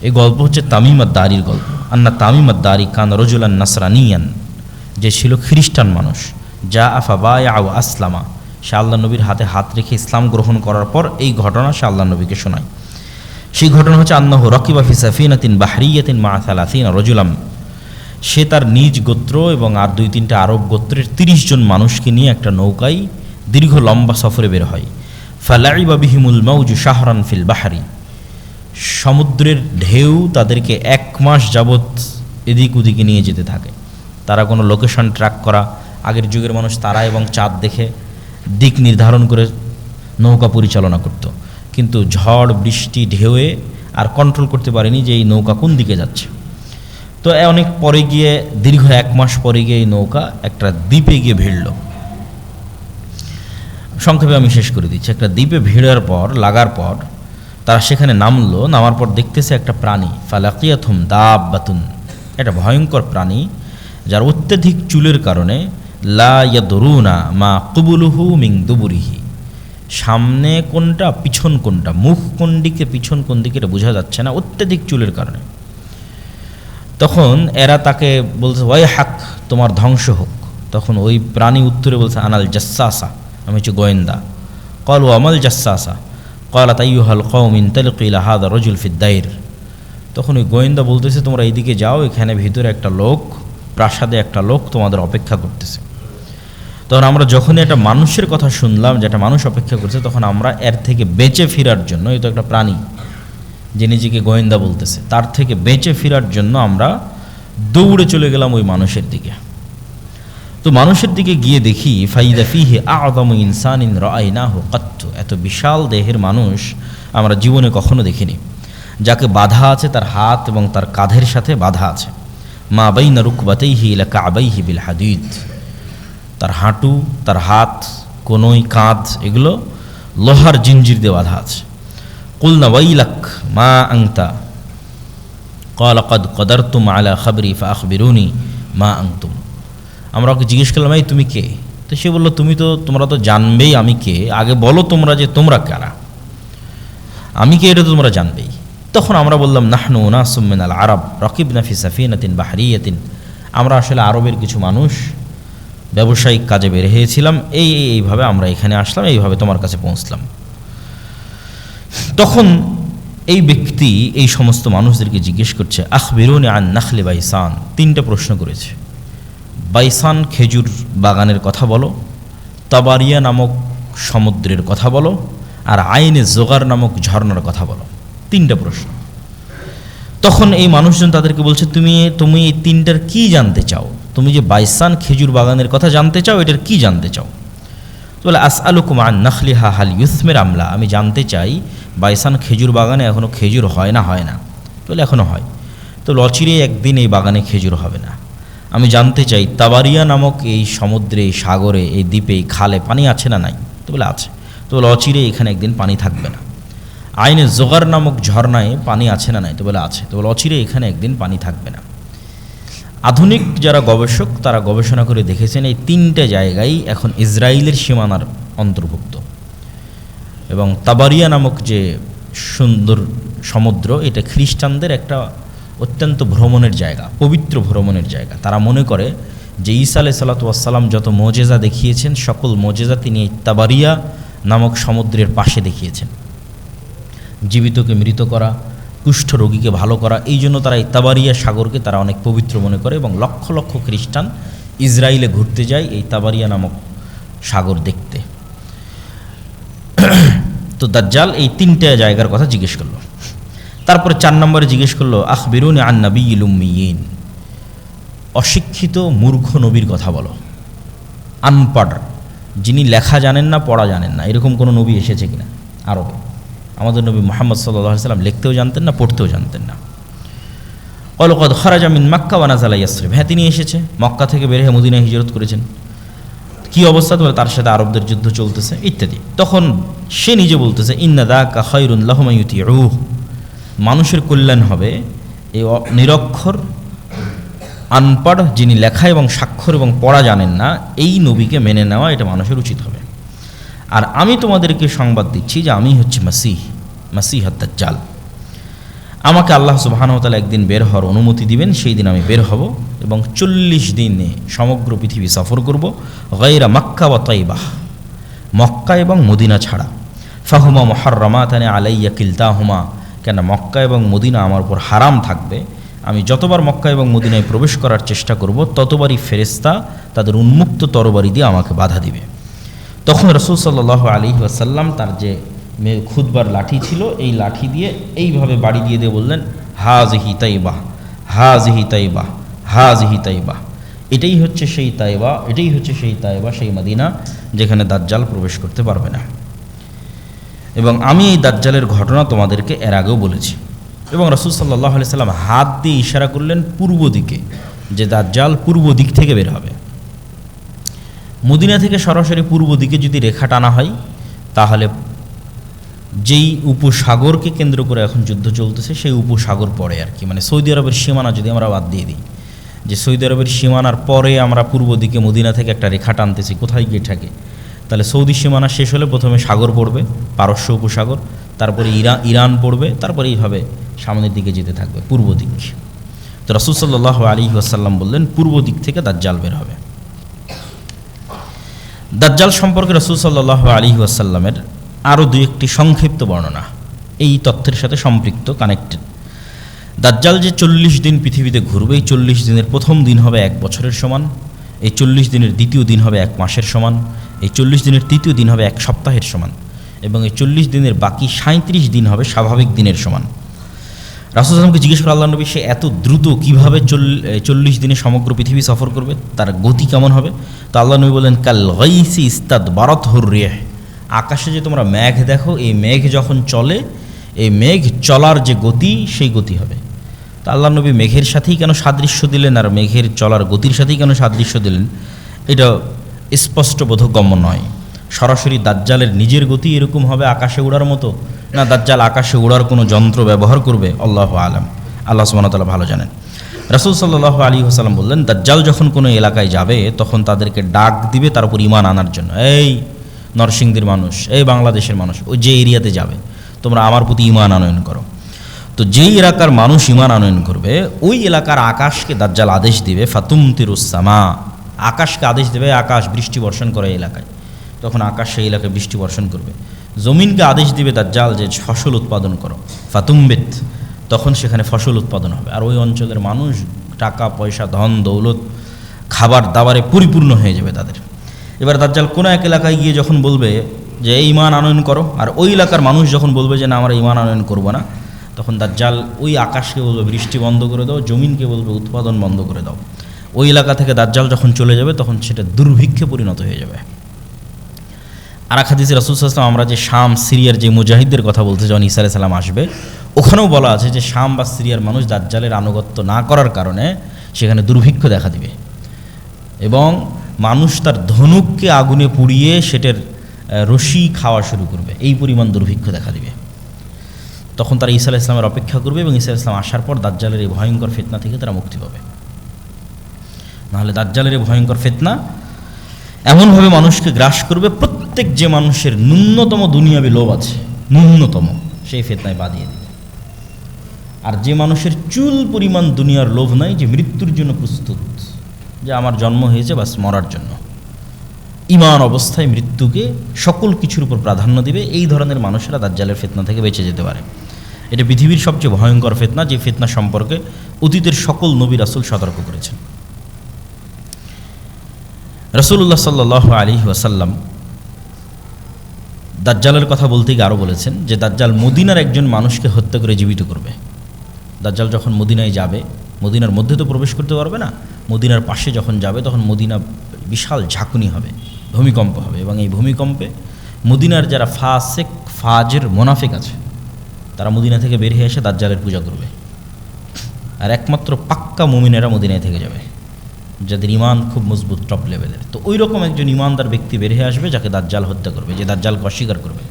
Speaker 1: এই গল্প হচ্ছে তামিম আদ-দারির গল্প। আন্না তামিম আদ-দারি কান রাজুলান নাসরানিয়ান, যে ছিল খ্রিস্টান মানুষ, যা ফাবায়া ওয়া আসলামা, সে আল্লাহ নবীর হাতে হাত রেখে ইসলাম গ্রহণ করার পর এই ঘটনা সে আল্লাহ নবীকে শোনায়। সেই ঘটনা হচ্ছে আন্নাহু রাকিবা ফি সাফিনাতিন বাহরিয়াতিন মা 30 রাজুলাম, সে তার নিজ গোত্র এবং আর 2-3টা আরব গোত্রের 30 জন মানুষকে নিয়ে একটা নৌকায় দীর্ঘ লম্বা সফরে বের হয়। ফালাইবা বিহিমুল মাউজু শাহরান ফিল বাহরি, সমুদ্রের ঢেউ তাদেরকে 1 মাস যাবৎ এদিক ওদিকে নিয়ে যেতে থাকে। তারা কোনো লোকেশন ট্র্যাক করা, আগের যুগের মানুষ তারা এবং চাঁদ দেখে দিক নির্ধারণ করে নৌকা পরিচালনা করত, কিন্তু ঝড় বৃষ্টি ঢেউয়ে আর কন্ট্রোল করতে পারেনি যে এই নৌকা কোন দিকে যাচ্ছে। তো অনেক পরে গিয়ে, দীর্ঘ 1 মাস পরে গিয়ে এই নৌকা একটা দ্বীপে গিয়ে ভিড়ল। সংক্ষেপে আমি শেষ করে দিচ্ছি। একটা দ্বীপে ভিড়ার পর, লাগার পর তারা সেখানে নামলো। নামার পর দেখতেছে একটা প্রাণী, ফালাকিয়াতুম দাব্বাতুন, একটা ভয়ঙ্কর প্রাণী যার অত্যাধিক চুলের কারণে লা ইয়াদরুনা মা কুবুলুহু মিন দুবুরিহি, সামনে কোনটা পিছন কোনটা, মুখ কোন দিকে পিছন কোন দিকে এটা বোঝা যাচ্ছে না অত্যাধিক চুলের কারণে। তখন এরা তাকে বলছে ওয়াই হাক, তোমার ধ্বংস হোক। তখন ওই প্রাণী উত্তরে বলছে আনাল জাসসাসা, আমি হচ্ছে গোয়েন্দা। ক্বালু আমাল জাসসাসা ক্বালাত আইয়ুহাল কওম ইনতালিকু ইলা হাযা রাজুল ফিদ দাইর। তখন ওই গোয়েন্দা বলতেছে তোমরা এইদিকে যাও, এখানে ভিতরে একটা লোক, প্রাসাদে একটা লোক তোমাদের অপেক্ষা করতেছে। তখন আমরা যখনই একটা মানুষের কথা শুনলাম যে একটা মানুষ অপেক্ষা করছে, তখন আমরা এর থেকে বেঁচে ফেরার জন্য, এই তো একটা প্রাণী যে নিজেকে গোয়েন্দা বলতেছে, তার থেকে বেঁচে ফেরার জন্য আমরা দৌড়ে চলে গেলাম ওই মানুষের দিকে। তো মানুষের দিকে গিয়ে দেখি ফাইদা ফিহি আ'যামু ইনসানিন রাআইনাহু কাত্তু, এত বিশাল দেহের মানুষ আমরা জীবনে কখনো দেখিনি, যাকে বাধা আছে তার হাত এবং তার কাঁধের সাথে বাধা আছে। মা বাইনা রুকবাতাইহি ইলা কা'বাইহি বিল হাদিদ, তার হাঁটু, তার হাত, কোনই, কাঁধ, এগুলো লোহার জিঞ্জির দিয়ে বাধা আছে। কুলনা ওয়াইলাক মা আনতা ক্বালা ক্বাদ কদারতুম আলা খাবরি ফাআখবিরুনি মা আনতুম। আমরা ওকে জিজ্ঞেস করলাম, এই তুমি কে? তো সে বলল, তোমরা তো জানবেই আমি কে, আগে বলো তোমরা যে তোমরা কারা, আমি কে এটা তো তোমরা জানবেই। তখন আমরা বললাম, নাহনু উনাসুম মিনাল আরব রাকিবনা ফি সাফিনাতিন বাহরিয়াতিন, আমরা আসলে আরবের কিছু মানুষ, ব্যবসায়িক কাজে বের হয়েছিলাম, এইভাবে আমরা এখানে আসলাম, এইভাবে তোমার কাছে পৌঁছলাম। তখন এই ব্যক্তি এই সমস্ত মানুষদেরকে জিজ্ঞেস করছে, আখবিরুনি আন নাখলি বাইসান, তিনটা প্রশ্ন করেছে। বাইসান খেজুর বাগানের কথা বলো, তাবারিয়া নামক সমুদ্রের কথা বলো, আর আইনে জোগার নামক ঝর্ণার কথা বলো। তিনটা প্রশ্ন। তখন এই মানুষজন তাদেরকে বলছে, তুমি এই তিনটার কি জানতে চাও? তুমি যে বাইসান খেজুর বাগানের কথা জানতে চাও, এটার কি জানতে চাও? বলে, আসআলুকুম আন নাখলিহা হাল ইউসমির আমলা, আমি জানতে চাই বাইসান খেজুর বাগানে এখনও খেজুর হয় না? বলে, এখনও হয়। তো অচিরে একদিন এই বাগানে খেজুর হবে না। আমি জানতে চাই তাবারিয়া নামক এই সমুদ্রে, এই সাগরে, এই দ্বীপে, এই খালে পানি আছে না নাই? তো বলে, আছে। তো বলে, অচিরে এখানে একদিন পানি থাকবে না। আইনে জোগার নামক ঝর্ণায় পানি আছে না নাই? তো বলে, আছে। তো বলে, অচিরে এখানে একদিন পানি থাকবে না। আধুনিক যারা গবেষক তারা গবেষণা করে দেখেছেন এই তিনটে জায়গায় এখন ইসরায়েলের সীমানার অন্তর্ভুক্ত, এবং তাবারিয়া নামক যে সুন্দর সমুদ্র, এটা খ্রিস্টানদের একটা অত্যন্ত ভ্রমণের জায়গা, পবিত্র ভ্রমণের জায়গা। তারা মনে করে যে ঈসা আলাইহিস সালাতু ওয়াস সালাম যত মুজিজা দেখিয়েছেন, সকল মুজিজা তিনি এই তাবারিয়া নামক সমুদ্রের পাশে দেখিয়েছেন। জীবিতকে মৃত করা, কুষ্ঠ রোগীকে ভালো করা, এই জন্য তারা এই তাবারিয়া সাগরকে তারা অনেক পবিত্র মনে করে, এবং লক্ষ লক্ষ খ্রিস্টান ইসরায়েলে ঘুরতে যায় এই তাবারিয়া নামক সাগর দেখতে। তো দাজ্জাল এই তিনটে জায়গার কথা জিজ্ঞেস করলো। তারপরে 4 নম্বরে জিজ্ঞেস করলো, আখবিরুনি আন নাবিয়্যিল উম্মিয়িন, অশিক্ষিত মূর্খ নবীর কথা বলো। আনপড়, যিনি লেখা জানেন না, পড়া জানেন না, এরকম কোনো নবী এসেছে কিনা আরবে? আমাদের নবী মুহাম্মদ সাল্লাল্লাহু আলাইহি সাল্লাম লিখতেও জানতেন না, পড়তেও জানতেন না। ক্বালু ক্বাদ খারাজা মিন মক্কা ওয়া নাযালা ইয়াসরিব, হ্যাঁ তিনি এসেছে, মক্কা থেকে বের হয়ে মদিনায় হিজরত করেছেন। কি অবস্থা? তো তার সাথে আরবদের যুদ্ধ চলতেছে ইত্যাদি। তখন সে নিজে বলতেছে, ইন্না যাকা খায়রুন লাহুম ইউতিউহু, মানুষের কল্যাণ হবে এই নিরক্ষর, আনপড়, যিনি লেখা এবং স্বাক্ষর এবং পড়া জানেন না, এই নবীকে মেনে নেওয়া এটা মানুষের উচিত হবে। আর আমি তোমাদেরকে সংবাদ দিচ্ছি যে আমি হচ্ছে মাসিহ দাজ্জাল। আমাকে আল্লাহ সুবহানাহু ওয়া তাআলা একদিন বের হওয়ার অনুমতি দিবেন, সেই দিন আমি বের হব এবং 40 দিনে সমগ্র পৃথিবী সফর করব, গায়রা মক্কা ওয়া তাইবাহ, মক্কা এবং মদিনা ছাড়া। ফাহুমা মুহাররামাতান আলাইয়া কিলতাহুমা, কেন মক্কা এবং মদিনা আমার উপর হারাম থাকবে। আমি যতবার মক্কা এবং মদিনায় প্রবেশ করার চেষ্টা করব, ততবারই ফেরেশতা তাদের উন্মুক্ত তরবারি দিয়ে আমাকে বাধা দিবে। তখন রাসূল সাল্লাল্লাহু আলাইহি ওয়াসাল্লাম তার যে খুতবার লাঠি ছিল, এই লাঠি দিয়ে এইভাবে বাড়ি দিয়ে বললেন, হাযিহি তাইবাহ, হাযিহি তাইবাহ, হাযিহি তাইবাহ, এটাই হচ্ছে সেই তাইবা, এটাই হচ্ছে সেই তাইবা, সেই মদিনা যেখানে দাজ্জাল প্রবেশ করতে পারবে না। এবং আমি এই দাজ্জালের ঘটনা তোমাদেরকে এর আগেও বলেছি। এবং রাসূল সাল্লাল্লাহু আলাইহি সাল্লাম হাত দিয়ে ইশারা করলেন পূর্ব দিকে, যে দাজ্জাল পূর্ব দিক থেকে বের হবে। মদিনা থেকে সরাসরি পূর্ব দিকে যদি রেখা টানা হয়, তাহলে যেই উপসাগরকে কেন্দ্র করে এখন যুদ্ধ চলতেছে সেই উপসাগর পড়ে আর কি, মানে সৌদি আরবের সীমানা যদি আমরা বাদ দিয়ে দিই, যে সৌদি আরবের সীমানার পরে আমরা পূর্ব দিকে মদিনা থেকে একটা রেখা টানতেছি, কোথায় গিয়ে থাকে? তাহলে সৌদি সীমানা শেষ হলে প্রথমে সাগর পড়বে, পারস্য উপসাগর, তারপরে ইরান পড়বে, তারপরে এইভাবে সামনের দিকে যেতে থাকবে পূর্ব দিক। তো রাসূল সাল্লাল্লাহু আলাইহি ওয়াসাল্লাম বললেন পূর্ব দিক থেকে দাজ্জাল বের হবে। দাজ্জাল সম্পর্কে রাসূল সাল্লাল্লাহু আলাইহি ওয়াসাল্লামের আরও 2-1টি সংক্ষিপ্ত বর্ণনা এই তথ্যের সাথে সম্পৃক্ত, কানেক্টেড। দাজ্জাল যে 40 দিন পৃথিবীতে ঘুরবে, এই 40 দিনের প্রথম দিন হবে 1 বছরের সমান, এই 40 দিনের দ্বিতীয় দিন হবে 1 মাসের সমান, এই 40 দিনের তৃতীয় দিন হবে 1 সপ্তাহের সমান, এবং এই 40 দিনের বাকি 37 দিন হবে স্বাভাবিক দিনের সমান। রাসূল সাল্লাল্লাহু আলাইহি ওয়াসাল্লামকে জিজ্ঞেস করে আল্লাহ নবী, সে এত দ্রুত কীভাবে 40 দিনে সমগ্র পৃথিবী সফর করবে, তার গতি কেমন হবে? তো আল্লাহ নবী বললেন, কাল গাইসি ইস্তাদবারাতহুর রিহ, আকাশে যে তোমরা মেঘ দেখো, এই মেঘ যখন চলে, এই মেঘ চলার যে গতি, সেই গতি হবে। তো আল্লাহ নবী মেঘের সাথেই কেন সাদৃশ্য দিলেন আর মেঘের চলার গতির সাথেই কেন সাদৃশ্য দিলেন, এটা স্পষ্ট বোধগম্য নয়। সরাসরি দাজ্জালের নিজের গতি এরকম হবে আকাশে ওড়ার মতো, না দাজ্জাল আকাশে ওড়ার কোনো যন্ত্র ব্যবহার করবে, আল্লাহু আলাম, আল্লাহ সুবহানাহু ওয়া তাআলা ভালো জানেন। রাসূল সাল্লাল্লাহু আলাইহি ওয়াসাল্লাম বললেন, দাজ্জাল যখন কোনো এলাকায় যাবে তখন তাদেরকে ডাক দিবে তার উপর ঈমান আনার জন্য। এই নরসিংদীর মানুষ, এই বাংলাদেশের মানুষ, ওই যে এরিয়াতে যাবে, তোমরা আমার প্রতি ঈমান আনয়ন করো। তো যেই এলাকার মানুষ ঈমান আনয়ন করবে, ওই এলাকার আকাশকে দাজ্জাল আদেশ দিবে, ফাতুমতিরুস সামা, আকাশকে আদেশ দেবে, আকাশ বৃষ্টি বর্ষণ করে এলাকায়। তখন আকাশ সেই এলাকায় বৃষ্টি বর্ষণ করবে। জমিনকে আদেশ দিবে দাজ্জাল যে ফসল উৎপাদন করো, ফাতুমবিত, তখন সেখানে ফসল উৎপাদন হবে। আর ওই অঞ্চলের মানুষ টাকা পয়সা, ধন দৌলত, খাবার দাবারে পরিপূর্ণ হয়ে যাবে তাদের। এবার দাজ্জাল কোনো এক এলাকায় গিয়ে যখন বলবে যে এই ঈমান আনয়ন করো, আর ওই এলাকার মানুষ যখন বলবে যে না আমরা ঈমান আনয়ন করবো না, তখন দাজ্জাল ওই আকাশকে বলবে বৃষ্টি বন্ধ করে দাও, জমিনকে বলবে উৎপাদন বন্ধ করে দাও। ওই এলাকা থেকে দাজ্জাল যখন চলে যাবে তখন সেটা দুর্ভিক্ষে পরিণত হয়ে যাবে। আর এক হাদিসে রাসূল সাল্লাল্লাহু আলাইহি ওয়াসাল্লাম, আমরা যে শাম সিরিয়ার যে মুজাহিদদের কথা বলতে যখন ঈসা আলাইহিস সালাম আসবে, ওখানেও বলা আছে যে শাম বা সিরিয়ার মানুষ দাজ্জালের আনুগত্য না করার কারণে সেখানে দুর্ভিক্ষ দেখা দিবে এবং মানুষ তার ধনুককে আগুনে পুড়িয়ে সেটার রশি খাওয়া শুরু করবে, এই পরিমাণ দুর্ভিক্ষ দেখা দিবে। তখন তারা ঈসা আলাইহিস সালামের অপেক্ষা করবে এবং ঈসা আলাইহিস সালাম আসার পর দাজ্জালের এই ভয়ঙ্কর ফিতনা থেকে তারা মুক্তি পাবে। নাহলে দাজ্জালের এই ভয়ঙ্কর ফিতনা এমনভাবে মানুষকে গ্রাস করবে, প্রত্যেক যে মানুষের ন্যূনতম দুনিয়াবি লোভ আছে, ন্যূনতম, সেই ফিতনায় পা দিয়ে দিবে। আর যে মানুষের চুল পরিমাণ দুনিয়ার লোভ নাই, যে মৃত্যুর জন্য প্রস্তুত, যে আমার জন্ম হয়েছে বাস মরার জন্য, ঈমান অবস্থায় মৃত্যুকে সকল কিছুর উপর প্রাধান্য দিবে, এই ধরনের মানুষেরা দাজ্জালের ফিতনা থেকে বেঁচে যেতে পারে। এটা পৃথিবীর সবচেয়ে ভয়ঙ্কর ফিতনা, যে ফিতনা সম্পর্কে অতীতের সকল নবী রাসূল সতর্ক করেছেন। রাসূলুল্লাহ সাল্লাল্লাহু আলাইহি ওয়াসাল্লাম দাজ্জালের কথা বলতে গিয়ে আরও বলেছেন যে দাজ্জাল মদিনার একজন মানুষকে হত্যা করে জীবিত করবে। দাজ্জাল যখন মদিনায় যাবে, মদিনার মধ্যে তো প্রবেশ করতে পারবে না, মদিনার পাশে যখন যাবে তখন মদিনা বিশাল ঝাঁকুনি হবে, ভূমিকম্প হবে, এবং এই ভূমিকম্পে মদিনার যারা ফাসেক ফাজের মোনাফিক আছে তারা মদিনা থেকে বের হয়ে এসে দাজ্জালের পূজা করবে, আর একমাত্র পাক্কা মুমিনেরা মদিনায় থেকে যাবে, যাদের ঈমান খুব মজবুত, টপ লেভেলের। তো ওই রকম একজন ঈমানদার ব্যক্তি বের হয়ে আসবে যাকে দাজ্জাল হত্যা করবে, যে দাজ্জালকে অস্বীকার করবে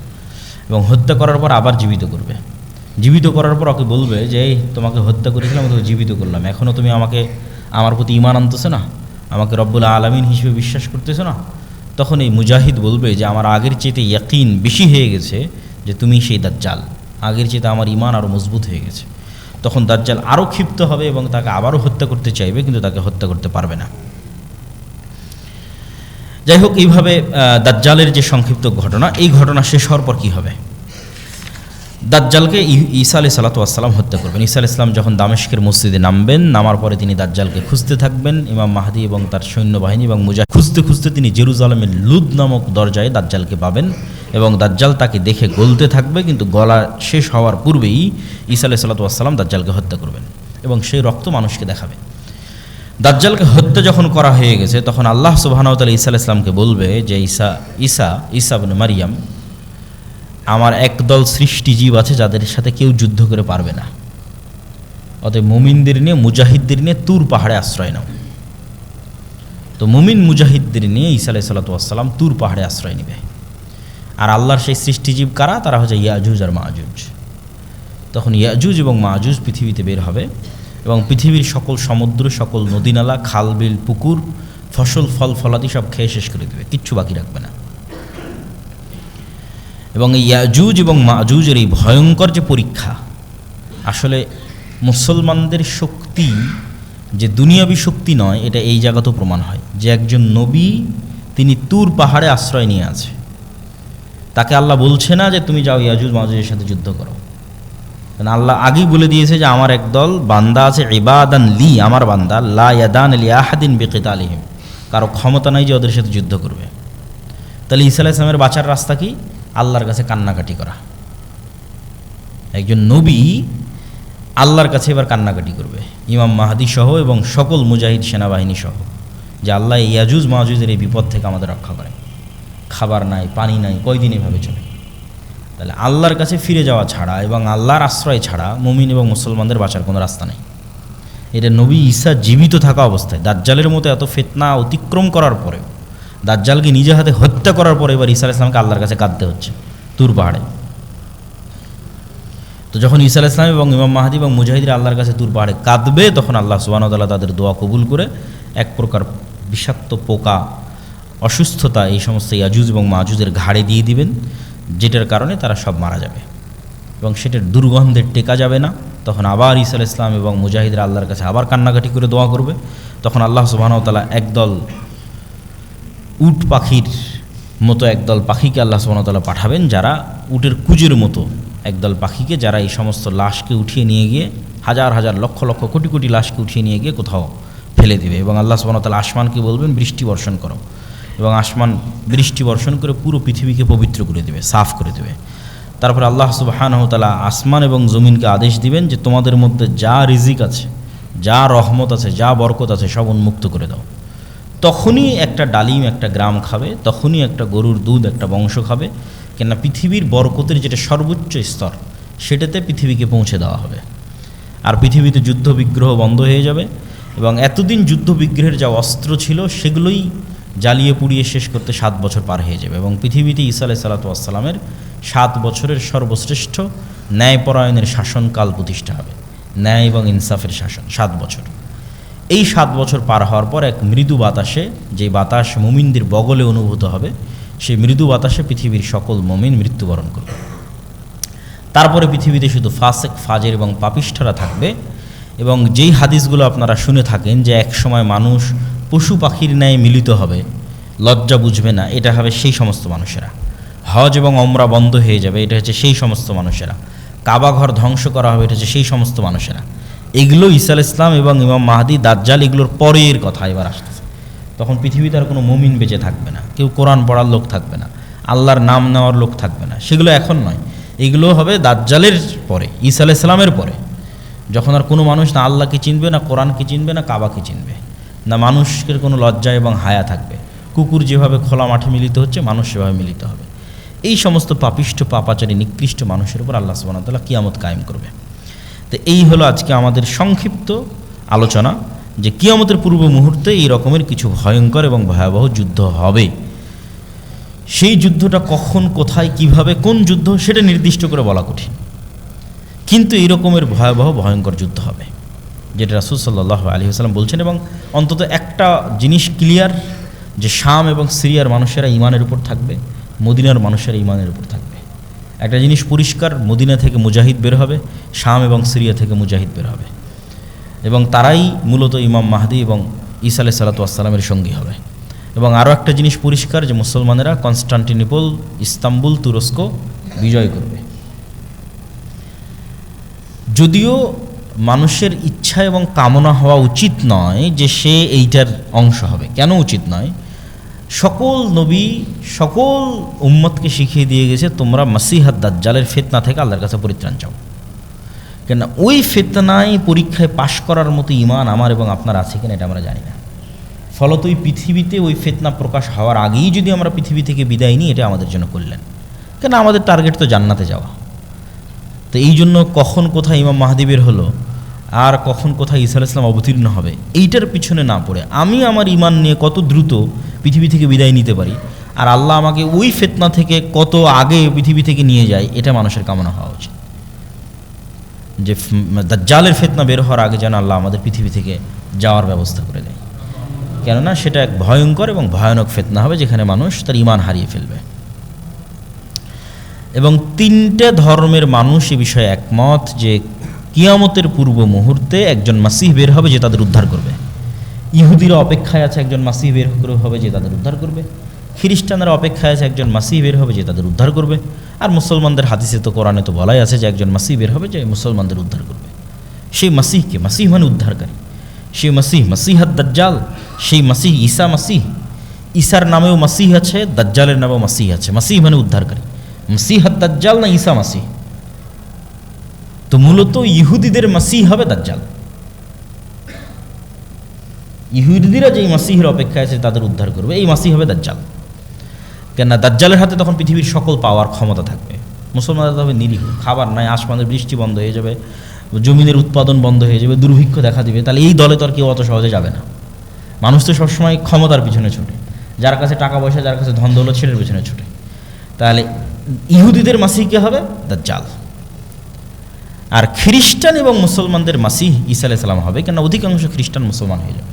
Speaker 1: এবং হত্যা করার পর আবার জীবিত করবে। জীবিত করার পর ওকে বলবে যে এই তোমাকে হত্যা করেছিলাম, তোকে জীবিত করলাম, এখনও তুমি আমাকে, আমার প্রতি ঈমান আনতেছো না, আমাকে রব্বুল আলামিন হিসেবে বিশ্বাস করতেছো না। তখন এই মুজাহিদ বলবে যে আমার আগের চেয়ে ইয়াকিন বেশি হয়ে গেছে যে তুমি সেই দাজ্জাল, আগের চেয়ে আমার ঈমান আরও মজবুত হয়ে গেছে। তখন দাজ্জাল আরও ক্ষিপ্ত হবে এবং তাকে আবারও হত্যা করতে চাইবে, কিন্তু তাকে হত্যা করতে পারবে না। যাই হোক, এইভাবে দাজ্জালের যে সংক্ষিপ্ত ঘটনা, এই ঘটনা শেষ হওয়ার পর কী হবে? দাজ্জালকে ঈসা আলাইহিস সালাতু ওয়াস সালাম হত্যা করবেন। ঈসা আলাইহিস সালাম যখন দামেস্কের মসজিদে নামবেন, নামার পরে তিনি দাজ্জালকে খুঁজতে থাকবেন। ইমাম মাহদী এবং তার সৈন্যবাহিনী এবং মুজাহিদ খুঁজতে খুঁজতে তিনি জেরুজালেমের লুদ নামক দরজায় দাজ্জালকে পাবেন এবং দাজ্জাল তাকে দেখে গলতে থাকবে, কিন্তু গলা শেষ হওয়ার পূর্বেই ঈসা আলাইহিস সালাতু ওয়াস সালাম দাজ্জালকে হত্যা করবেন এবং সেই রক্ত মানুষকে দেখাবে। দাজ্জালকে হত্যা যখন করা হয়ে গেছে তখন আল্লাহ সুবহানাহু ওয়া তাআলা ঈসা আলাইহিস সালামকে বলবে যে ঈসা ইবনে মারিয়াম, আমার একদল সৃষ্টি জীব আছে যাদের সাথে কেউ যুদ্ধ করে পারবে না, অতএব মুমিনদের নিয়ে, মুজাহিদদের নিয়ে তুর পাহাড়ে আশ্রয় নাও। তো মুমিন মুজাহিদদের নিয়ে ঈসা আলাইহিস সালাতু ওয়াস সালাম তুর পাহাড়ে আশ্রয় নেবে। আর আল্লাহর সেই সৃষ্টিজীব কারা? তারা হচ্ছে ইয়াজুজ আর মাজুজ। তখন ইয়াজুজ এবং মাজুজ পৃথিবীতে বের হবে এবং পৃথিবীর সকল সমুদ্র, সকল নদীনালা, খাল বিল, পুকুর, ফসল ফল ফলাদি সব খেয়ে শেষ করে দেবে, কিচ্ছু বাকি রাখবে না। এবং এই ইয়াজুজ এবং মাজুজের এই ভয়ঙ্কর যে পরীক্ষা, আসলে মুসলমানদের শক্তি যে দুনিয়াবী শক্তি নয়, এটা এই জায়গাতেও প্রমাণ হয় যে একজন নবী তিনি তুর পাহাড়ে আশ্রয় নিয়ে আছে, তাকে আল্লাহ বলছে না যে তুমি যাও ইয়াজুজ মাজুজের সাথে যুদ্ধ করো। আল্লাহ আগেই বলে দিয়েছে যে আমার একদল বান্দা আছে, ইবাদান লি, আমার বান্দা, লা ইয়াদান লি আহাদিন বিকিতালিহিম, কারো ক্ষমতা নাই যে ওদের সাথে যুদ্ধ করবে। তাহলে ঈসা আলাইহিস সালামের বাঁচার রাস্তা কি? আল্লাহর কাছে কান্নাকাটি করা। একজন নবী আল্লাহর কাছে এবার কান্নাকাটি করবে ইমাম মাহাদি সহ এবং সকল মুজাহিদ সেনাবাহিনী সহ, যে আল্লাহ ইয়াজুজ মাহাজুজের এই বিপদ থেকে আমাদের রক্ষা করে। খাবার নাই, পানি নাই, কয়দিন এভাবে চলে। তাহলে আল্লাহর কাছে ফিরে যাওয়া ছাড়া এবং আল্লাহর আশ্রয় ছাড়া মুমিন এবং মুসলমানদের বাঁচার কোনো রাস্তা নেই। এটা নবী ঈসা জীবিত থাকা অবস্থায় দাজ্জালের মতো এত ফিতনা অতিক্রম করার পরেও, দাজ্জালকে নিজে হাতে হত্যা করার পরে এবার ঈসা আলাইহিস সালামকে আল্লাহর কাছে কাঁদতে হচ্ছে তুর পাহাড়ে। তো যখন ঈসা আলাইহিস সালাম এবং ইমাম মাহদী এবং মুজাহিদরা আল্লাহর কাছে তুর পাহাড়ে কাঁদবে, তখন আল্লাহ সুবহানাহু ওয়া তাআলা তাদের দোয়া কবুল করে এক প্রকার বিষাক্ত পোকা, অসুস্থতা এই সমস্ত ইয়াজুজ এবং মাজুজের ঘাড়ে দিয়ে দিবেন, যেটার কারণে তারা সব মারা যাবে এবং সেটার দুর্গন্ধে টেকা যাবে না। তখন আবার ঈসা আলাইহিস সালাম এবং মুজাহিদরা আল্লাহর কাছে আবার কান্নাকাটি করে দোয়া করবে। তখন আল্লাহ সুবহানাহু ওয়া তাআলা একদল উট পাখির মতো একদল পাখিকে আল্লাহ সুবহানাহু ওয়া তাআলা পাঠাবেন, যারা উটের কুজের মতো একদল পাখিকে, যারা এই সমস্ত লাশকে উঠিয়ে নিয়ে গিয়ে, হাজার হাজার লক্ষ লক্ষ কোটি কোটি লাশকে উঠিয়ে নিয়ে গিয়ে কোথাও ফেলে দেবে। এবং আল্লাহ সুবহানাহু ওয়া তাআলা আসমানকে বলবেন বৃষ্টি বর্ষণ করো, এবং আসমান বৃষ্টি বর্ষণ করে পুরো পৃথিবীকে পবিত্র করে দেবে, সাফ করে দেবে। তারপর আল্লাহ সুবহানাহু ওয়া তাআলা আসমান এবং জমিনকে আদেশ দিবেন যে তোমাদের মধ্যে যা রিজিক আছে, যা রহমত আছে, যা বরকত আছে সব উন্মুক্ত করে দাও। তখনই একটা ডালিম একটা গ্রাম খাবে, তখনই একটা গরুর দুধ একটা বংশ খাবে, কেননা পৃথিবীর বরকতের যেটা সর্বোচ্চ স্তর সেটাতে পৃথিবীকে পৌঁছে দেওয়া হবে। আর পৃথিবীতে যুদ্ধ বিগ্রহ বন্ধ হয়ে যাবে, এবং এতদিন যুদ্ধ বিগ্রহের যা অস্ত্র ছিল সেগুলোই জ্বালিয়ে পুড়িয়ে শেষ করতে 7 বছর পার হয়ে যাবে, এবং পৃথিবীতে ঈসা আলাইহিস সালাতু ওয়াস সালামের 7 বছরের সর্বশ্রেষ্ঠ ন্যায়পরায়ণের শাসনকাল প্রতিষ্ঠা হবে, ন্যায় এবং ইনসাফের শাসন 7 বছর। এই 7 বছর পার হওয়ার পর এক মৃদু বাতাসে, যে বাতাস মুমিনদের বগলে অনুভূত হবে, সেই মৃদু বাতাসে পৃথিবীর সকল মুমিন মৃত্যুবরণ করবে। তারপরে পৃথিবীতে শুধু ফাসেক, ফাজের এবং পাপিষ্ঠরা থাকবে। এবং যেই হাদিসগুলো আপনারা শুনে থাকেন যে এক সময় মানুষ পশু পাখির ন্যায় মিলিত হবে, লজ্জা বুঝবে না, এটা হবে সেই সমস্ত মানুষেরা। হজ এবং ওমরা বন্ধ হয়ে যাবে, এটা হচ্ছে সেই সমস্ত মানুষেরা। কাবা ঘর ধ্বংস করা হবে, এটা হচ্ছে সেই সমস্ত মানুষেরা। এগুলো ঈসা আলাইহিস সালাম এবং ইমাম মাহদী, দাজ্জাল, এগুলোর পরের কথা এবার আসতেছে। তখন পৃথিবীতে আর কোনো মুমিন বেঁচে থাকবে না, কেউ কোরআন পড়ার লোক থাকবে না, আল্লাহর নাম নেওয়ার লোক থাকবে না। সেগুলো এখন নয়, এগুলো হবে দাজ্জালের পরে, ঈসা আলাইহিস সালামের পরে, যখন আর কোনো মানুষ না আল্লাহকে চিনবে, না কোরআনকে চিনবে, না কাবাকে চিনবে, না মানুষের কোনো লজ্জা এবং হায়া থাকবে। কুকুর যেভাবে খোলা মাঠে মিলিত হচ্ছে, মানুষ সেভাবে মিলিত হবে। এই সমস্ত পাপিষ্ঠ, পাপাচারী, নিকৃষ্ট মানুষের উপর আল্লাহ সুবহানাহু ওয়া তাআলা কিয়ামত কায়েম করবে। তো এই হলো আজকে আমাদের সংক্ষিপ্ত আলোচনা, যে কিয়ামতের পূর্ব মুহূর্তে এই রকমের কিছু ভয়ঙ্কর এবং ভয়াবহ যুদ্ধ হবে। সেই যুদ্ধটা কখন, কোথায়, কিভাবে, কোন যুদ্ধ সেটা নির্দিষ্ট করে বলা কঠিন, কিন্তু এই রকমের ভয়াবহ ভয়ঙ্কর যুদ্ধ হবে, যেটা রাসূল সাল্লাল্লাহু আলাইহি ওয়াসাল্লাম বলছেন। এবং অন্তত একটা জিনিস ক্লিয়ার, যে শাম এবং সিরিয়ার মানুষেরা ঈমানের উপর থাকবে, মদিনার মানুষেরা ঈমানের উপর থাকবে। একটা জিনিস পরিষ্কার, মদিনা থেকে মুজাহিদ বের হবে, শাম এবং সিরিয়া থেকে মুজাহিদ বের হবে, এবং তারাই মূলত ইমাম মাহদী এবং ঈসা আলাইহিস সালাতু ওয়াস সালামের সঙ্গী হবে। এবং আরও একটা জিনিস পরিষ্কার, যে মুসলমানেরা কনস্টান্টিনোপল, ইস্তাম্বুল, তুরস্ক বিজয় করবে। যদিও মানুষের ইচ্ছা এবং কামনা হওয়া উচিত নয় যে সে এইটার অংশ হবে। কেন উচিত নয়? সকল নবী সকল উম্মতকে শিখিয়ে দিয়ে গেছে, তোমরা মাসিহাদ দাজ্জালের ফিতনা থেকে আল্লাহর কাছে পরিত্রাণ চাও। কেন ওই ফিতনায় পরীক্ষায় পাশ করার মতো ঈমান আমার এবং আপনার আছে কিনা এটা আমরা জানি না। ফলত ওই পৃথিবীতে ওই ফিতনা প্রকাশ হওয়ার আগেই যদি আমরা পৃথিবী থেকে বিদায় নিই, এটা আমাদের জন্য কল্যাণ। কেন আমাদের টার্গেট তো জান্নাতে যাওয়া। তো এই জন্য কখন কোথায় ইমাম মাহদী বের হলো আর কখন কোথায় ঈসা আলাইহিস সালাম অবতীর্ণ হবে, এইটার পিছনে না পড়ে আমি আমার ঈমান নিয়ে কত দ্রুত পৃথিবী থেকে বিদায় নিতে পারি, আর আল্লাহ আমাকে ওই ফিতনা থেকে কত আগে পৃথিবী থেকে নিয়ে যায়, এটা মানুষের কামনা হওয়া উচিত। যে দাজ্জালের ফিতনা বের হওয়ার আগে যেন আল্লাহ আমাদের পৃথিবী থেকে যাওয়ার ব্যবস্থা করে দেয়। কেননা সেটা এক ভয়ঙ্কর এবং ভয়ানক ফিতনা হবে, যেখানে মানুষ তার ঈমান হারিয়ে ফেলবে। এবং 3টে ধর্মের মানুষ এ বিষয়ে একমত যে কিয়ামতের পূর্ব মুহূর্তে একজন মাসিহ বের হবে যে তাদের উদ্ধার করবে। ইহুদিরা অপেক্ষায় আছে একজন মাসিহ বের হবে যে তাদের উদ্ধার করবে, খ্রিস্টানরা অপেক্ষায় আছে একজন মাসিহ বের হবে যে তাদের উদ্ধার করবে, আর মুসলমানদের হাদিসে তো কোরআনে তো বলাই আছে যে একজন মাসিহ বের হবে যে মুসলমানদের উদ্ধার করবে। সেই মাসিহকে, মাসিহ মানে উদ্ধারকারী, সেই মাসিহ, মাসিহাদ দাজ্জাল, সেই মাসিহ ঈসা মাসিহ। ঈসার নামেও মাসিহ আছে, দাজ্জালের নামেও মাসিহ আছে। মাসিহ মানে উদ্ধারকারী। মাসিহাদ দাজ্জাল না ঈসা মাসিহ? তো মূলত ইহুদিদের মাসিহ হবে দাজ্জাল। ইহুদিরা যেই মাসিহের অপেক্ষায় আছে তাদের উদ্ধার করবে, এই মাসিহ হবে দাজ্জাল। কেননা দাজ্জালের হাতে তখন পৃথিবীর সকল পাওয়ার ক্ষমতা থাকবে। মুসলমানদের হবে নিরীহ, খাবার নাই, আসমানের বৃষ্টি বন্ধ হয়ে যাবে, জমিনের উৎপাদন বন্ধ হয়ে যাবে, দুর্ভিক্ষ দেখা দিবে। তাহলে এই দলে তো আর কেউ অত সহজে যাবে না। মানুষ তো সবসময় ক্ষমতার পিছনে ছুটে, যার কাছে টাকা পয়সা, যার কাছে ধন দৌলত, ছেলের পিছনে ছুটে। তাহলে ইহুদিদের মাসিহ কে হবে? দাজ্জাল। আর খ্রিস্টান এবং মুসলমানদের মাসিহ ঈসা আলাইহিস সালাম হবে, কেন অধিকাংশ খ্রিস্টান মুসলমান হয়ে যাবে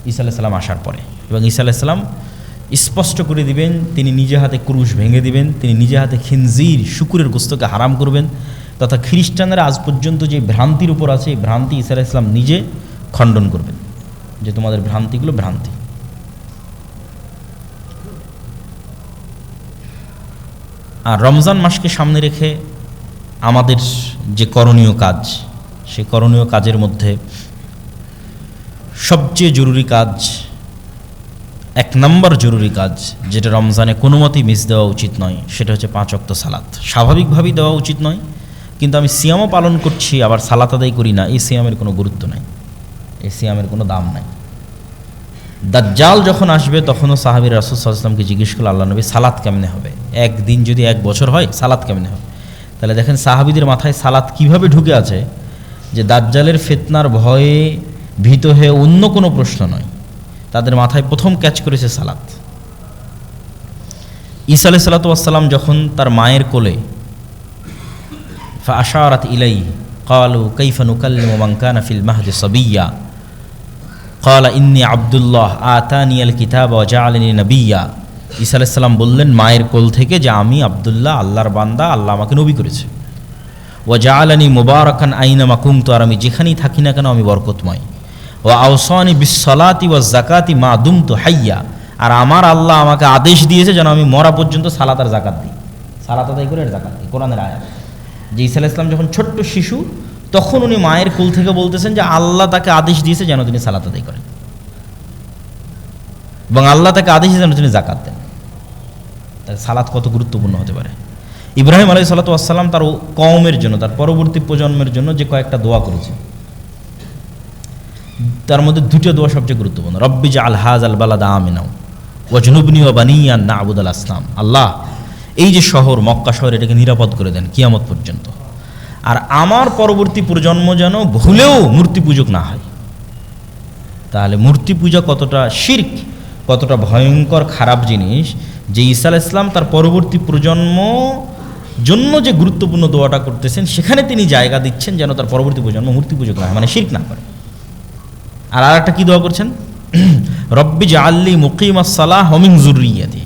Speaker 1: ঈসা আলাইহিস সালাম আসার পরে। এবং ঈসা আলাইহিস সালাম স্পষ্ট করে দিবেন, তিনি নিজে হাতে ক্রুশ ভেঙে দিবেন, তিনি নিজে হাতে খিনজির শুকুরের গোস্তকে হারাম করবেন। তথা খ্রিস্টানরা আজ পর্যন্ত যে ভ্রান্তির উপর আছে, এই ভ্রান্তি ঈসা আলাইহিস সালাম নিজে খণ্ডন করবেন, যে তোমাদের ভ্রান্তিগুলো ভ্রান্তি। আর রমজান মাসকে সামনে রেখে আমাদের যে করণীয় কাজ, সেই করণীয় কাজের মধ্যে সবচেয়ে জরুরি কাজ, এক নম্বর জরুরি কাজ, যেটা রমজানে কোনো মতেই মিস দেওয়া উচিত নয়, সেটা হচ্ছে 5 ওয়াক্ত সালাত। স্বাভাবিকভাবেই দেওয়া উচিত নয়, কিন্তু আমি সিয়ামও পালন করছি আবার সালাত আদায় করি না, এই সিয়ামের কোনো গুরুত্ব নাই, এই সিয়ামের কোনো দাম নাই। দাজ্জাল যখন আসবে তখনও সাহাবী রাসূল সাল্লাল্লাহু আলাইহি ওয়াসাল্লামকে জিজ্ঞেস করল, আল্লাহ নবী সালাত কেমনে হবে? একদিন যদি 1 বছর হয়, সালাত কেমনে হবে? তাহলে দেখেন সাহাবীদের মাথায় সালাত কিভাবে ঢুকে আছে, যে দাজ্জালের ফিতনার ভয়ে ভীত হয়ে অন্য কোনো প্রশ্ন নয়, তাদের মাথায় প্রথম ক্যাচ করেছে সালাত। ঈসা আলাইহিস সালাতু ওয়াস সালাম যখন তার মায়ের কোলে, ফাআশারাত ইলাইহি ক্বালু কাইফা নুকাল্লিমু মান কানা ফিল মাহদি সাবিয়্যা ক্বালা ইন্নী আব্দুল্লাহ আতানিয়াল কিতাব ওয়া জাআলানি নাবিয়্যা। ঈসা আলাইহিস সালাম বললেন মায়ের কোল থেকে যে আমি আব্দুল্লাহ, আল্লাহর বান্দা, আল্লাহ আমাকে নবী করেছে। ওয়া জাআলানি মুবারাকান আইনামা কুনতু, আর আমি যেখানেই থাকি না কেন আমি বরকতময়। ওয়া আওসানি বিসসালাতি ওয়াজ যাকাতি মা দুমতু হাইয়্যা, আর আমার আল্লাহ আমাকে আদেশ দিয়েছে যেন আমি মরা পর্যন্ত সালাত আর যাকাত দিই, সালাত আদায় করে আর যাকাত দিই। কোরআনের আয়াত। যে ঈসা আলাইহিস সালাম যখন ছোট্ট শিশু, তখন উনি মায়ের কোল থেকে বলতেছেন যে আল্লাহ তাকে আদেশ দিয়েছে যেন তিনি সালাত আদায় করেন, এবং আল্লাহ তাকে আদেশ দিয়েছে যেন তিনি যাকাত দেন। তাহলে সালাত কত গুরুত্বপূর্ণ হতে পারে। ইব্রাহিম আলাইহিস সালাতু ওয়াস সালাম তার কওমের জন্য, তার পরবর্তী প্রজন্মের জন্য যে কয়েকটা দোয়া করেছে, তার মধ্যে 2টা দোয়া সবচেয়ে গুরুত্বপূর্ণ। রব্বি জাআল হাযাল বালাদা আমিনা ওয়াজনুবনি ওয়া বানিয়া আন না'বুদাল আসনাম। আল্লাহ, এই যে শহর মক্কা শহর, এটাকে নিরাপদ করে দেন কিয়ামত পর্যন্ত, আর আমার পরবর্তী প্রজন্ম যেন ভুলেও মূর্তি পূজক না হয়। তাহলে মূর্তি পূজা কতটা শিরক, কতটা ভয়ঙ্কর খারাপ জিনিস, যে ঈসা আলাইহিস সালাম তার পরবর্তী প্রজন্ম জন্য যে গুরুত্বপূর্ণ দোয়াটা করতেছেন, সেখানে তিনি জায়গা দিচ্ছেন যেন তার পরবর্তী প্রজন্ম মূর্তি পূজক না হয়, মানে শিরক না করে। আর আরেকটা কি দোয়া করছেন? রব্বি জাআলনি মুকিমাস সালাহ ওয়া মিন যুররিয়াতি।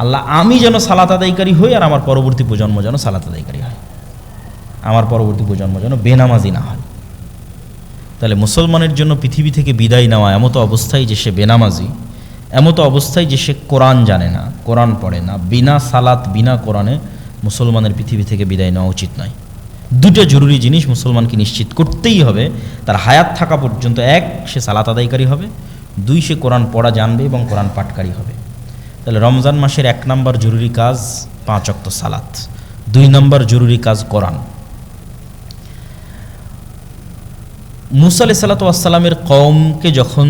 Speaker 1: আল্লাহ, আমি যেন সালাত আদায়কারী হই, আর আমার পরবর্তী প্রজন্ম যেন সালাত আদায়কারী হয়, আমার পরবর্তী প্রজন্ম যেন বেনামাজি না হয়। তাহলে মুসলমানের জন্য পৃথিবী থেকে বিদায় নেওয়া এমত অবস্থায় যে সে বেনামাজি, এমত অবস্থায় যে সে কোরআন জানে না, কোরআন পড়ে না, বিনা সালাত বিনা কোরআনে মুসলমানের পৃথিবী থেকে বিদায় নেওয়া উচিত নয়। 2টা জরুরি জিনিস মুসলমানকে নিশ্চিত করতেই হবে তার হায়াত থাকা পর্যন্ত। 1, সে সালাত আদায়কারী হবে, 2, সে কোরআন পড়া জানবে এবং কোরআন পাঠকারী হবে। তাহলে রমজান মাসের 1 নম্বর জরুরি কাজ 5 ওয়াক্ত সালাত, 2 নম্বর জরুরি কাজ কোরআন। মুসা আলাইহিস সালাতু ওয়াস সালামের কওমকে যখন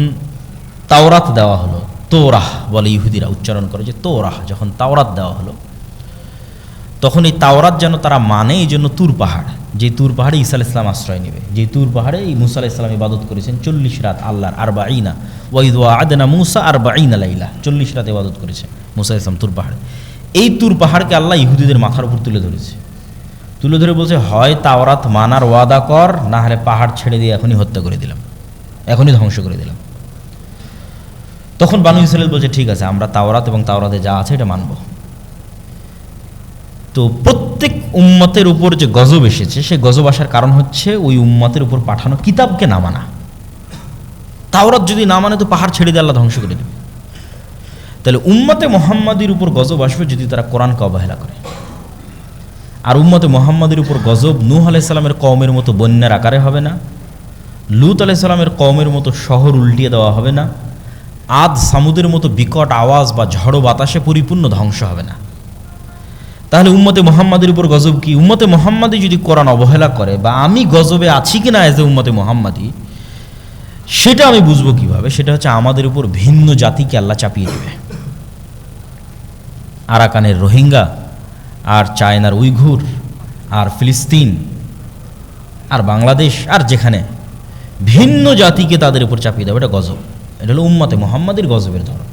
Speaker 1: তাওরাত দেওয়া হলো, তোরাহ বলে ইহুদিরা, উচ্চারণ করে যে তোরাহ, যখন তাওরাত দেওয়া হলো, তখন এই তাওরাত যেন তারা মানে, এই জন্য তুর পাহাড়, যে তুর পাহাড়ে ঈসা আলাইহিস সালাম আশ্রয় নেবে, যে তুর পাহাড়ে এই মুসা আলাইহিস সালাম ইবাদত করেছেন 40 রাত আল্লাহর, আরবাঈনা ওয়া ইয ওয়া'আদনা মুসা 40 লাইলা, 40 রাত ইবাদত করেছে মুসা আলাইহিস সালাম তুর পাহাড়ে। এই তুর পাহাড়কে আল্লাহ ইহুদিদের মাথার উপর তুলে ধরেছে, তুলে ধরে বলছে হয় তাওরাত মানার ওয়াদা কর, না হলে পাহাড় ছেড়ে দিয়ে এখনই হত্যা করে দিলাম, এখনই ধ্বংস করে দিলাম। তখন বানু ইসরাঈল বলছে ঠিক আছে, আমরা তাওরাত এবং তাওরাতে যা আছে এটা মানব। তো প্রত্যেক উম্মতের উপর যে গজব এসেছে, সেই গজব আসার কারণ হচ্ছে ওই উম্মতের উপর পাঠানো কিতাবকে না মানা। তাওরাত যদি না মানে তো পাহাড় ছেড়ে দিয়ে আল্লাহ ধ্বংস করে দেবে। তাহলে উম্মতে মুহাম্মাদির উপর গজব আসবে যদি তারা কোরআনকে অবহেলা করে। আর উম্মতে মুহাম্মাদের উপর গজব নূহ আলাইহিস সালামের কওমের মতো বন্যার আকারে হবে না, লূত আলাইহিস সালামের কওমের মতো শহর উল্টিয়ে দেওয়া হবে না, আদ সামুদের মতো বিকট আওয়াজ বা ঝড়ো বাতাসে পরিপূর্ণ ধ্বংস হবে না। তাহলে উম্মতে মুহাম্মাদের উপর গজব কি? উম্মতে মুহাম্মাদি যদি কোরআন অবহেলা করে, বা আমি গজবে আছি কিনা এজ এ উম্মতে মুহাম্মাদি, সেটা আমি বুঝবো কিভাবে? সেটা হচ্ছে আমাদের উপর ভিন্ন জাতিকে আল্লাহ চাপিয়ে দেবে। আরাকানের রোহিঙ্গা, আর চায়নার উইঘুর, আর ফিলিস্তিন, আর বাংলাদেশ, আর যেখানে ভিন্ন জাতিকে তাদের উপর চাপিয়ে দেবে, এটা গজব। এটা হলো উম্মতে মুহাম্মাদির গজবের ধরন।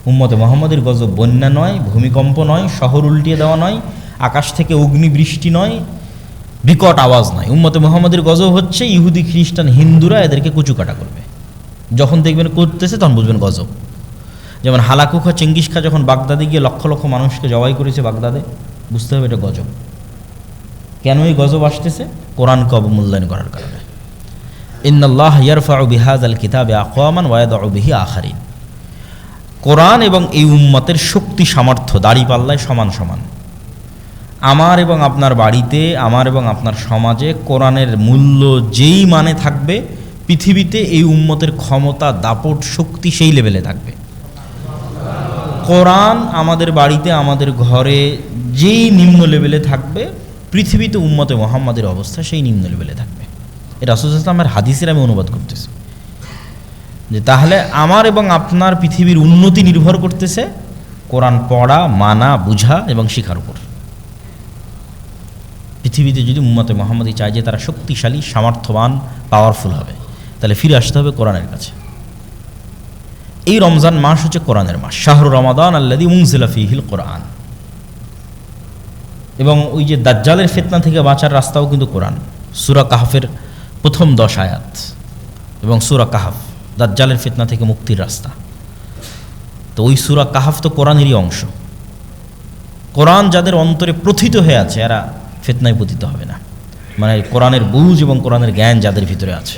Speaker 1: উম্মতে মুহাম্মাদির গজব বন্যা নয়, ভূমিকম্প নয়, শহর উল্টিয়ে দেওয়া নয়, আকাশ থেকে অগ্নিবৃষ্টি নয়, বিকট আওয়াজ নয়। উম্মতে মুহাম্মাদির গজব হচ্ছে ইহুদি, খ্রিস্টান, হিন্দুরা এদেরকে কুচুকাটা করবে। যখন দেখবেন করতেছে তখন বুঝবেন গজব। যেমন হালাকু খা, চেঙ্গিস খা যখন বাগদাদে গিয়ে লক্ষ লক্ষ মানুষকে জবাই করেছে বাগদাদে, বুঝতে হবে এটা গজব। কেন এই গজব আসতেছে? কোরআনকে অবমূল্যায়ন করার কারণে। ইন্নাল্লাহ ইয়ারফাউ বিহাযাল কিতাবি আকওয়ামান ওয়া ইয়াদউ বিহি আখারিন। কোরআন এবং এই উম্মতের শক্তি সামর্থ্য দাড়িপাল্লায় সমান সমান। আমার এবং আপনার বাড়িতে, আমার এবং আপনার সমাজে কোরআনের মূল্য যেই মানে থাকবে, পৃথিবীতে এই উম্মতের ক্ষমতা, দাপট, শক্তি সেই লেভেলে থাকবে। কোরআন আমাদের বাড়িতে, আমাদের ঘরে যেই নিম্ন লেভেলে থাকবে, পৃথিবীতে উম্মতে মুহাম্মাদের অবস্থা সেই নিম্ন লেভেলে থাকবে। এটা রাসূল সাল্লাল্লাহু আলাইহি ওয়াসাল্লামের হাদিসের আমি অনুবাদ করতেছি, যে তাহলে আমার এবং আপনার পৃথিবীর উন্নতি নির্ভর করতেছে কোরআন পড়া, মানা, বুঝা এবং শিখার উপর। পৃথিবীতে যদি উম্মতে মুহাম্মাদি চায় যে তারা শক্তিশালী, সামর্থ্যবান, পাওয়ারফুল হবে, তাহলে ফিরে আসতে হবে কোরআনের কাছে। এই রমজান মাস হচ্ছে কোরআনের মাস। শাহরু রমাদান আল্লাযী উনজিলা ফীহিল কোরআন। এবং ওই যে দাজ্জালের ফিতনা থেকে বাঁচার রাস্তাও কিন্তু কোরআন। সূরা কাহফের প্রথম 10 আয়াত এবং সূরা কাহফ দাজ্জালের ফিতনা থেকে মুক্তির রাস্তা। তো ওই সূরা কাহফ তো কোরআনেরই অংশ। কোরআন যাদের অন্তরে প্রথিত হয়ে আছে, এরা ফিতনায় পতিত হবে না। মানে কোরআনের বুঝ এবং কোরআনের জ্ঞান যাদের ভিতরে আছে।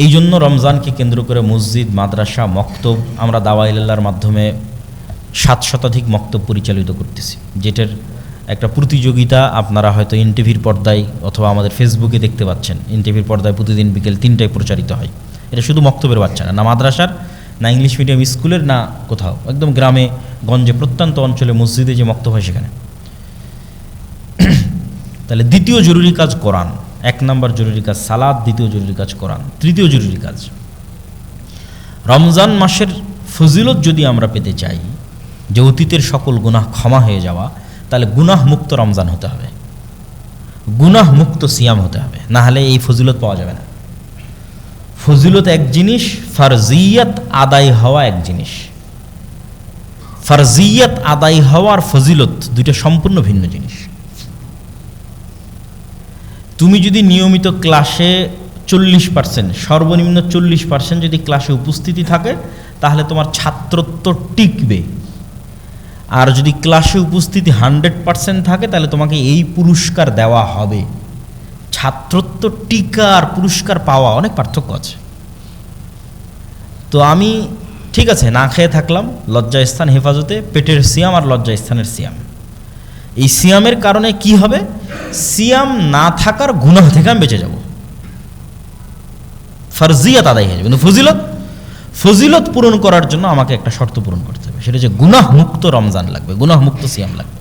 Speaker 1: এই জন্য রমজানকে কেন্দ্র করে মসজিদ, মাদ্রাসা, মক্তব, আমরা দাওয়া ইলাল্লাহর মাধ্যমে 7 শতাধিক মক্তব পরিচালিত করতেছি, যেটার একটা প্রতিযোগিতা আপনারা হয়তো এনটিভির পর্দায় অথবা আমাদের ফেসবুকে দেখতে পাচ্ছেন। এনটিভির পর্দায় প্রতিদিন বিকেল 3টায় প্রচারিত হয়। এটা শুধু মক্তবের বাচ্চা না, না মাদ্রাসার, না ইংলিশ মিডিয়াম স্কুলের, না কোথাও, একদম গ্রামে গঞ্জে প্রত্যন্ত অঞ্চলে মসজিদে যে মক্তব হয় সেখানে। তাহলে দ্বিতীয় জরুরি কাজ কোরআন। 1 নম্বর জরুরি কাজ সালাত, দ্বিতীয় জরুরি কাজ কোরআন, তৃতীয় জরুরি কাজ রমজান মাসের ফজিলত যদি আমরা পেতে চাই, যে অতীতের সকল গুনাহ ক্ষমা হয়ে যাওয়া, তাহলে গুনাহ মুক্ত রমজান হতে হবে, গুনাহ মুক্ত সিয়াম হতে হবে, না হলে এই ফজিলত পাওয়া যাবে না। ফজিলত এক জিনিস, ফারজিয়াত আদায় হওয়া এক জিনিস। ফারজিয়াত আদায় হওয়ার ফজিলত দুইটা সম্পূর্ণ ভিন্ন জিনিস। তুমি যদি নিয়মিত ক্লাসে 40%, সর্বনিম্ন 40% যদি ক্লাসে উপস্থিতি থাকে, তাহলে তোমার ছাত্রত্ব টিকবে। আর যদি ক্লাসে উপস্থিতি 100% থাকে, তাহলে তোমাকে এই পুরস্কার দেওয়া হবে। ছাত্রত্ব টিকা আর পুরস্কার পাওয়া অনেক পার্থক্য আছে। তো আমি ঠিক আছে না খেয়ে থাকলাম, লজ্জাস্থান হেফাজতে, পেটের সিয়াম আর লজ্জাস্থানের সিয়াম। এই সিয়ামের কারণে কি হবে? সিয়াম না থাকার গুনাহ থেকে আমি বেঁচে যাব, ফারজিয়াত আদায় হয়ে যাবে। কিন্তু ফজিলত পূরণ করার জন্য আমাকে একটা শর্ত পূরণ করতে হবে, সেটা হচ্ছে গুনাহ মুক্ত রমজান লাগবে, গুনাহ মুক্ত সিয়াম লাগবে।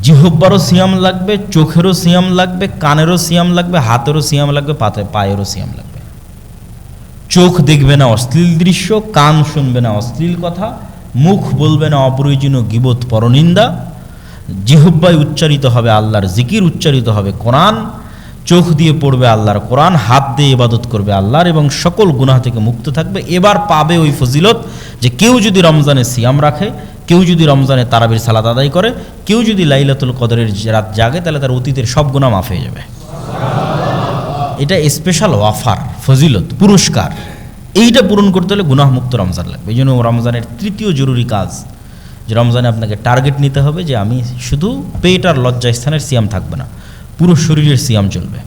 Speaker 1: জিহ্বারও সিয়াম লাগবে, চোখেরও সিয়াম লাগবে, কানেরও সিয়াম লাগবে, হাতেরও সিয়াম লাগবে, পায়েরও সিয়াম লাগবে। চোখ দেখবে না অশ্লীল দৃশ্য, কান শুনবে না অশ্লীল কথা, মুখ বলবে না অপ্রয়োজনীয় গীবত, পরনিন্দা, জিহ্বায় উচ্চারিত হবে আল্লাহর জিকির, উচ্চারিত হবে কোরআন, চোখ দিয়ে পড়বে আল্লাহর কোরআন, হাত দিয়ে ইবাদত করবে আল্লাহর, এবং সকল গুনাহ থেকে মুক্ত থাকবে। এবার পাবে ওই ফজিলত যে কেউ যদি রমজানে সিয়াম রাখে, কেউ যদি রমজানে তারাবির সালাত আদায় করে, কেউ যদি লাইলাতুল কদরের রাত জাগে, তাহলে তার অতীতের সব গুনাহ মাফ হয়ে যাবে। এটা স্পেশাল অফার, ফজিলত, পুরস্কার। এইটা পূরণ করতে হলে গুনাহ মুক্ত রমজান লাগবে। এই জন্য রমজানের তৃতীয় জরুরি কাজ, যে রমজানে আপনাকে টার্গেট নিতে হবে যে আমি শুধু পেট আর লজ্জাস্থানের সিয়াম থাকবে না, পুরো শরীরের সিয়াম চলবে,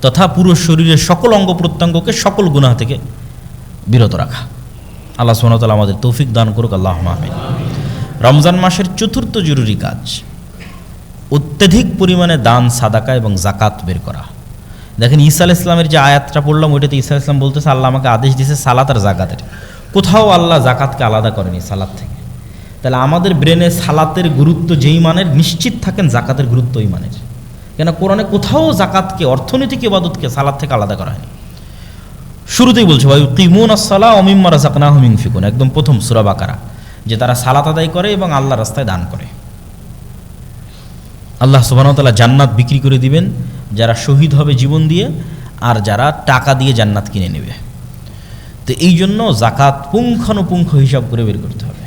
Speaker 1: তথা পুরো শরীরের সকল অঙ্গ প্রত্যঙ্গকে সকল গুনাহ থেকে বিরত রাখা। আল্লাহ সুবহানাহু ওয়া তাআলা আমাদের তৌফিক দান করুক, আল্লাহুম্মা আমিন। রমজান মাসের চতুর্থ জরুরি কাজ অত্যধিক পরিমাণে দান, সাদাকা এবং জাকাত বের করা। দেখেন ঈসা আলাইহিস সালামের যে আয়াতটা পড়লাম, ওইটাতে ঈসা আলাইহিস সালাম বলতেছে আল্লাহ আমাকে আদেশ দিয়েছে সালাত আর জাকাতের। কোথাও আল্লাহ জাকাতকে আলাদা করেনি সালাত থেকে। তাহলে আমাদের ব্রেনে সালাতের গুরুত্ব যেই মানের, নিশ্চিত থাকেন জাকাতের গুরুত্ব ওই মানের। কেন কোরআনে কোথাও জাকাতকে, অর্থনৈতিক ইবাদতকে সালাত থেকে আলাদা করা হয়নি। শুরুতেই বলছে ওয়া ইউকিমুনাস সালাহ ওয়া মিম্মা রাযাকনাহুম ইউনফিকুন, একদম প্রথম সূরা বাকারা, যে তারা সালাত আদায় করে এবং আল্লাহর রাস্তায় দান করে। আল্লাহ সুবহানাহু ওয়া তাআলা জান্নাত বিক্রি করে দিবেন যারা শহীদ হবে জীবন দিয়ে, আর যারা টাকা দিয়ে জান্নাত কিনে নেবে। তো এই জন্য জাকাত পুঙ্খানুপুঙ্খ হিসাব করে বের করতে হবে।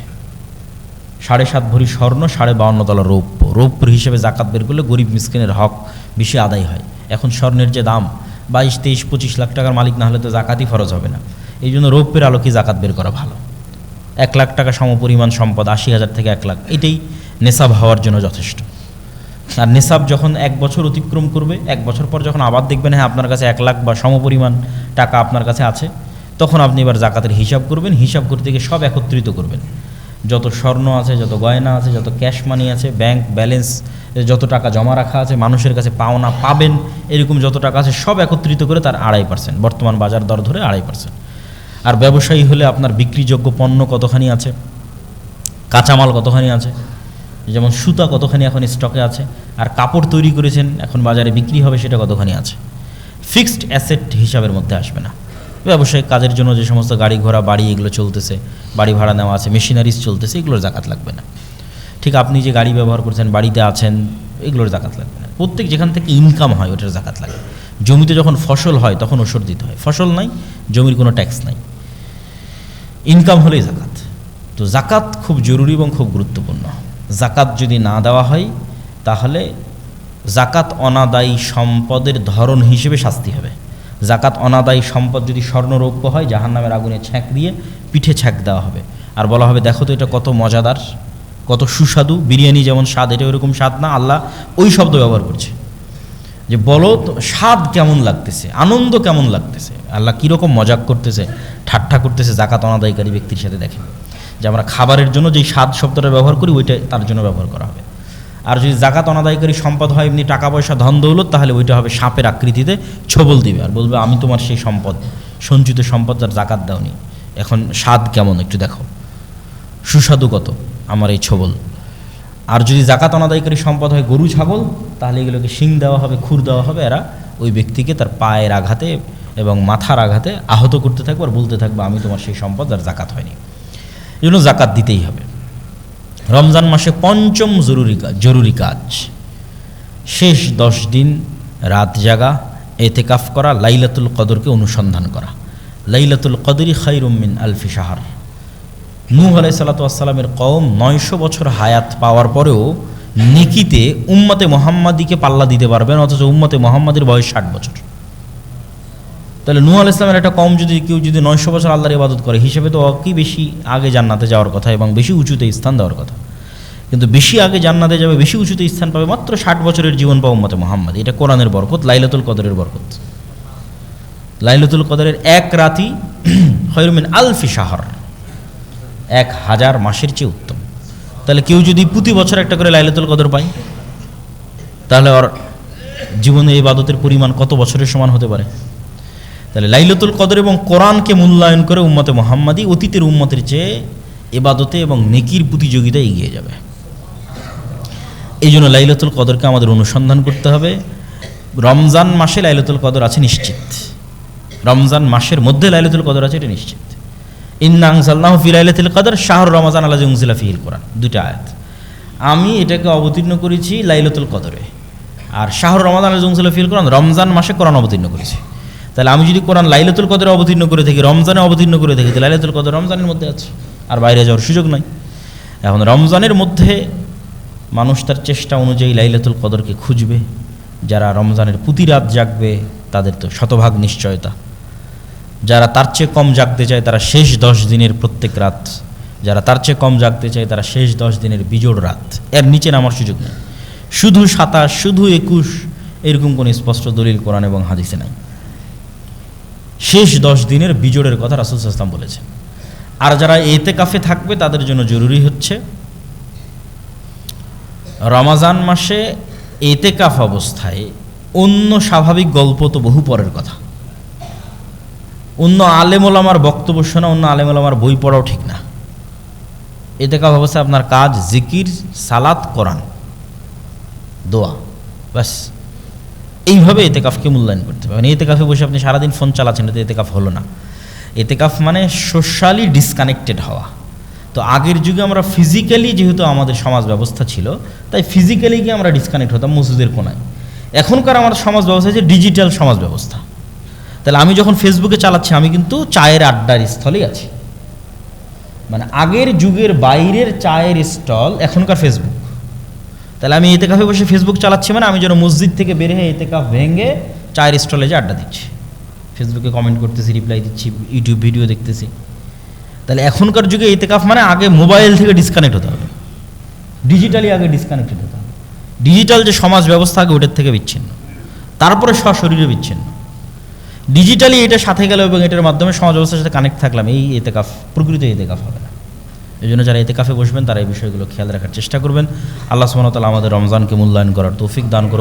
Speaker 1: 7.5 ভরি স্বর্ণ, 52.5 তলা রৌপ্য, রৌপ্যের হিসেবে জাকাত বের করলে গরিব মিসকিনের হক বেশি আদায় হয়। এখন স্বর্ণের যে দাম 22, 23, 25 লাখ টাকার মালিক না হলে তো জাকাতই ফরজ হবে না। এই জন্য রৌপ্যের আলোকে জাকাত বের করা ভালো। 1 লাখ টাকা সমপরিমাণ সম্পদ, 80,000 থেকে 1 লাখ, এটাই নেশাব হওয়ার জন্য যথেষ্ট। আর নেশাব যখন 1 বছর অতিক্রম করবে, 1 বছর পর যখন আবার দেখবেন হ্যাঁ আপনার কাছে 1 লাখ বা সমপরিমাণ টাকা আপনার কাছে আছে, তখন আপনি এবার জাকাতের হিসাব করবেন। হিসাব করতে গিয়ে সব একত্রিত করবেন, যত স্বর্ণ আছে, যত গয়না আছে, যত ক্যাশ মানি আছে, ব্যাংক ব্যালেন্স, যত টাকা জমা রাখা আছে, মানুষের কাছে পাওনা পাবেন এরকম যত টাকা আছে সব একত্রিত করে তার 2.5%, বর্তমান বাজার দর ধরে 2.5%। আর ব্যবসায়ী হলে আপনার বিক্রিযোগ্য পণ্য কতখানি আছে, কাঁচামাল কতখানি আছে, যেমন সুতা কতখানি এখন স্টকে আছে, আর কাপড় তৈরি করেছেন এখন বাজারে বিক্রি হবে সেটা কতখানি আছে। ফিক্সড অ্যাসেট হিসাবের মধ্যে আসবে না। ব্যবসায়িক কাজের জন্য যে সমস্ত গাড়ি ঘোড়া বাড়ি এগুলো চলতেছে, বাড়ি ভাড়া নেওয়া আছে, মেশিনারিজ চলতেছে, এগুলোর জাকাত লাগবে না। ঠিক আপনি যে গাড়ি ব্যবহার করছেন, বাড়িতে আছেন, এগুলোর জাকাত লাগবে না। প্রত্যেক যেখান থেকে ইনকাম হয় ওটার জাকাত লাগে। জমিতে যখন ফসল হয় তখন ওষুধ দিতে হয়, ফসল নাই, জমির কোনো ট্যাক্স নাই, ইনকাম হলেই জাকাত। তো জাকাত খুব জরুরি এবং খুব গুরুত্বপূর্ণ। জাকাত যদি না দেওয়া হয় তাহলে জাকাত অনাদায়ী সম্পদের ধরন হিসেবে শাস্তি হবে। জাকাত অনাদায়ী সম্পদ যদি স্বর্ণরৌপ্য হয়, জাহান্নামের আগুনে ছ্যাঁক দিয়ে পিঠে ছ্যাঁক দেওয়া হবে, আর বলা হবে দেখো তো এটা কত মজাদার, কত সুস্বাদু, বিরিয়ানি যেমন স্বাদ এটা ওরকম স্বাদ না। আল্লাহ ওই শব্দ ব্যবহার করছে যে বলো তো স্বাদ কেমন লাগতেছে, আনন্দ কেমন লাগতেছে, আল্লাহ কীরকম মজাক করতেছে, ঠাট্টা করতেছে জাকাত অনাদায়কারী ব্যক্তির সাথে। দেখেন যে আমরা খাবারের জন্য যেই স্বাদ শব্দটা ব্যবহার করি ওইটা তার জন্য ব্যবহার করা হবে। আর যদি জাকাত অনাদায়কারী সম্পদ হয় এমনি টাকা পয়সা ধন দৌলত, তাহলে ওইটা হবে সাপের আকৃতিতে, ছবল দিবে আর বলবে আমি তোমার সেই সম্পদ, সঞ্চিত সম্পদ যার জাকাত দাওনি, এখন স্বাদ কেমন একটু দেখো, সুস্বাদু কত আমার এই ছবল। আর যদি জাকাত অনাদায়কারী সম্পদ হয় গরু ছাগল, তাহলে এগুলোকে শিং দেওয়া হবে, খুর দেওয়া হবে, এরা ওই ব্যক্তিকে তার পায়ের আঘাতে এবং মাথার আঘাতে আহত করতে থাকবে আর বলতে থাকবে আমি তোমার সেই সম্পদ যার জাকাত হয়নি। এই জন্য জাকাত দিতেই হবে। রমজান মাসে পঞ্চম জরুরি কাজ শেষ 10 দিন রাত জাগা, এতেকাফ করা, লাইলাতুল কদরকে অনুসন্ধান করা। লাইলাতুল কদরি খায়রুম মিন আলফি শাহর। নূহ আলাইহিস সালাতু ওয়াস সালামের কওম 900 বছর হায়াত পাওয়ার পরেও নেকিতে উম্মতে মুহাম্মাদিকে পাল্লা দিতে পারবে না, অথচ উম্মতে মুহাম্মাদের বয়স 60 বছর। তাহলে নূহ আলাইহিস সালামের একটা কওম যদি কেউ 900 বছর আল্লাহর ইবাদত করে, হিসেবে তো কি বেশি আগে জান্নাতে যাওয়ার কথা এবং বেশি উঁচুতে স্থান দেওয়ার কথা। কিন্তু বেশি আগে জান্নাতে যাবে, বেশি উঁচুতে স্থান পাবে মাত্র 60 বছরের জীবন পাওয়া উম্মতে মুহাম্মাদ। এটা কোরআনের বরকত, লাইলাতুল কদরের বরকত। লাইলাতুল কদরের এক রাতি খায়রুম মিন আলফি শাহর, 1000 মাসের চেয়ে উত্তম। তাহলে কেউ যদি প্রতি বছর একটা করে লাইলাতুল কদর পায়, তাহলে ওর জীবনে ইবাদতের পরিমাণ কত বছরের সমান হতে পারে। তাহলে লাইলাতুল কদর এবং কোরআনকে মূল্যায়ন করে উম্মতে মুহাম্মাদি অতীতের উম্মতের চেয়ে ইবাদতে এবং নেকির প্রতিযোগিতায় এগিয়ে যাবে। এই জন্য লাইলাতুল কদরকে আমাদের অনুসন্ধান করতে হবে। রমজান মাসে লাইলাতুল কদর আছে নিশ্চিত, রমজান মাসের মধ্যে লাইলাতুল কদর আছে এটা নিশ্চিত। ইন্না আনজালনাহু ফি লাইলাতুল কদর শাহরু রমাজান আল্লাযী উনজিলা ফীহিল কোরআন, দুটো আয়াত। আমি এটাকে অবতীর্ণ করেছি লাইলাতুল কদরে, আর শাহরু রমাজান আল্লাযী উনজিলা ফীহিল কোরআন, রমজান মাসে কোরআন অবতীর্ণ করেছি। তাহলে আমি যদি কোরআন লাইলাতুল কদরে অবতীর্ণ করে থাকি, রমজানে অবতীর্ণ করে থাকি, তাহলে লাইলাতুল কদর রমজানের মধ্যে আছে, আর বাইরে যাওয়ার সুযোগ নাই। এখন রমজানের মধ্যে মানুষ তার চেষ্টা অনুযায়ী লাইলাতুল কদরকে খুঁজবে। যারা রমজানের প্রতি রাত জাগবে তাদের তো শতভাগ নিশ্চয়তা। যারা তার চেয়ে কম জাগতে চায় তারা শেষ 10 দিনের প্রত্যেক রাত, যারা তার চেয়ে কম জাগতে চায় তারা শেষ 10 দিনের বিজোড় রাত, এর নিচে নামার সুযোগ নেই। শুধু 27, শুধু 21 এরকম কোনো স্পষ্ট দলিল কোরআন এবং হাদিসে নাই। শেষ 10 দিনের বিজোড়ের কথা রাসূল সাল্লাল্লাহু আলাইহি ওয়াসাল্লাম বলেছেন। আর যারা ইতিকাফে থাকবে তাদের জন্য জরুরি হচ্ছে রমজান মাসে ইতিকাফ অবস্থায় অন্য স্বাভাবিক গল্প তো বহু পরের কথা, অন্য আলেম ওলামার বক্তব্য শোনা, অন্য আলেম ওলামার বই পড়াও ঠিক না। এতেকাফ অবস্থায় আপনার কাজ জিকির, সালাত, কোরআন, দোয়া, ব্যাস। এইভাবে এতেকাফকে মূল্যায়ন করতে হবে। মানে এতেকাফে বসে আপনি সারাদিন ফোন চালাচ্ছেন, এটা এতেকাফ হলো না। এতেকাফ মানে সোশ্যালি ডিসকানেক্টেড হওয়া। তো আগের যুগে আমরা ফিজিক্যালি, যেহেতু আমাদের সমাজ ব্যবস্থা ছিল, তাই ফিজিক্যালি গিয়ে আমরা ডিসকানেক্ট হতাম মসজিদের কোনায়। এখনকার আমাদের সমাজ ব্যবস্থা হচ্ছে ডিজিটাল সমাজ ব্যবস্থা। তাহলে আমি যখন ফেসবুকে চালাচ্ছি, আমি কিন্তু চায়ের আড্ডার স্থলেই আছি। মানে আগের যুগের বাইরের চায়ের স্টল এখনকার ফেসবুক। তাহলে আমি এতেকাফে বসে ফেসবুক চালাচ্ছি, মানে আমি যেন মসজিদ থেকে বের হয়ে এতেকাফ ভেঙে চায়ের স্টলে যে আড্ডা দিচ্ছি, ফেসবুকে কমেন্ট করতেছি, রিপ্লাই দিচ্ছি, ইউটিউব ভিডিও দেখতেছি। তাহলে এখনকার যুগে এতেকাফ মানে আগে মোবাইল থেকে ডিসকানেক্ট হতে হবে, ডিজিটালি আগে ডিসকানেক্টেড হতে হবে। ডিজিটাল যে সমাজ ব্যবস্থা আগে ওটার থেকে বিচ্ছিন্ন, তারপরে সশরীরে বিচ্ছিন্ন। ডিজিটালি এটা সাথে গেল এবং এটার মাধ্যমে সমাজ ব্যবস্থার সাথে কানেক্ট থাকলাম, এই এতেকাফ প্রকৃত এতেকাফ হবে না। এই জন্য যারা এতেকাফে বসবেন তারা এই বিষয়গুলো খেয়াল রাখার চেষ্টা করবেন। আল্লাহ সুবহানাহু ওয়া তাআলা আমাদের রমজানকে মূল্যায়ন করার তৌফিক দান করুন।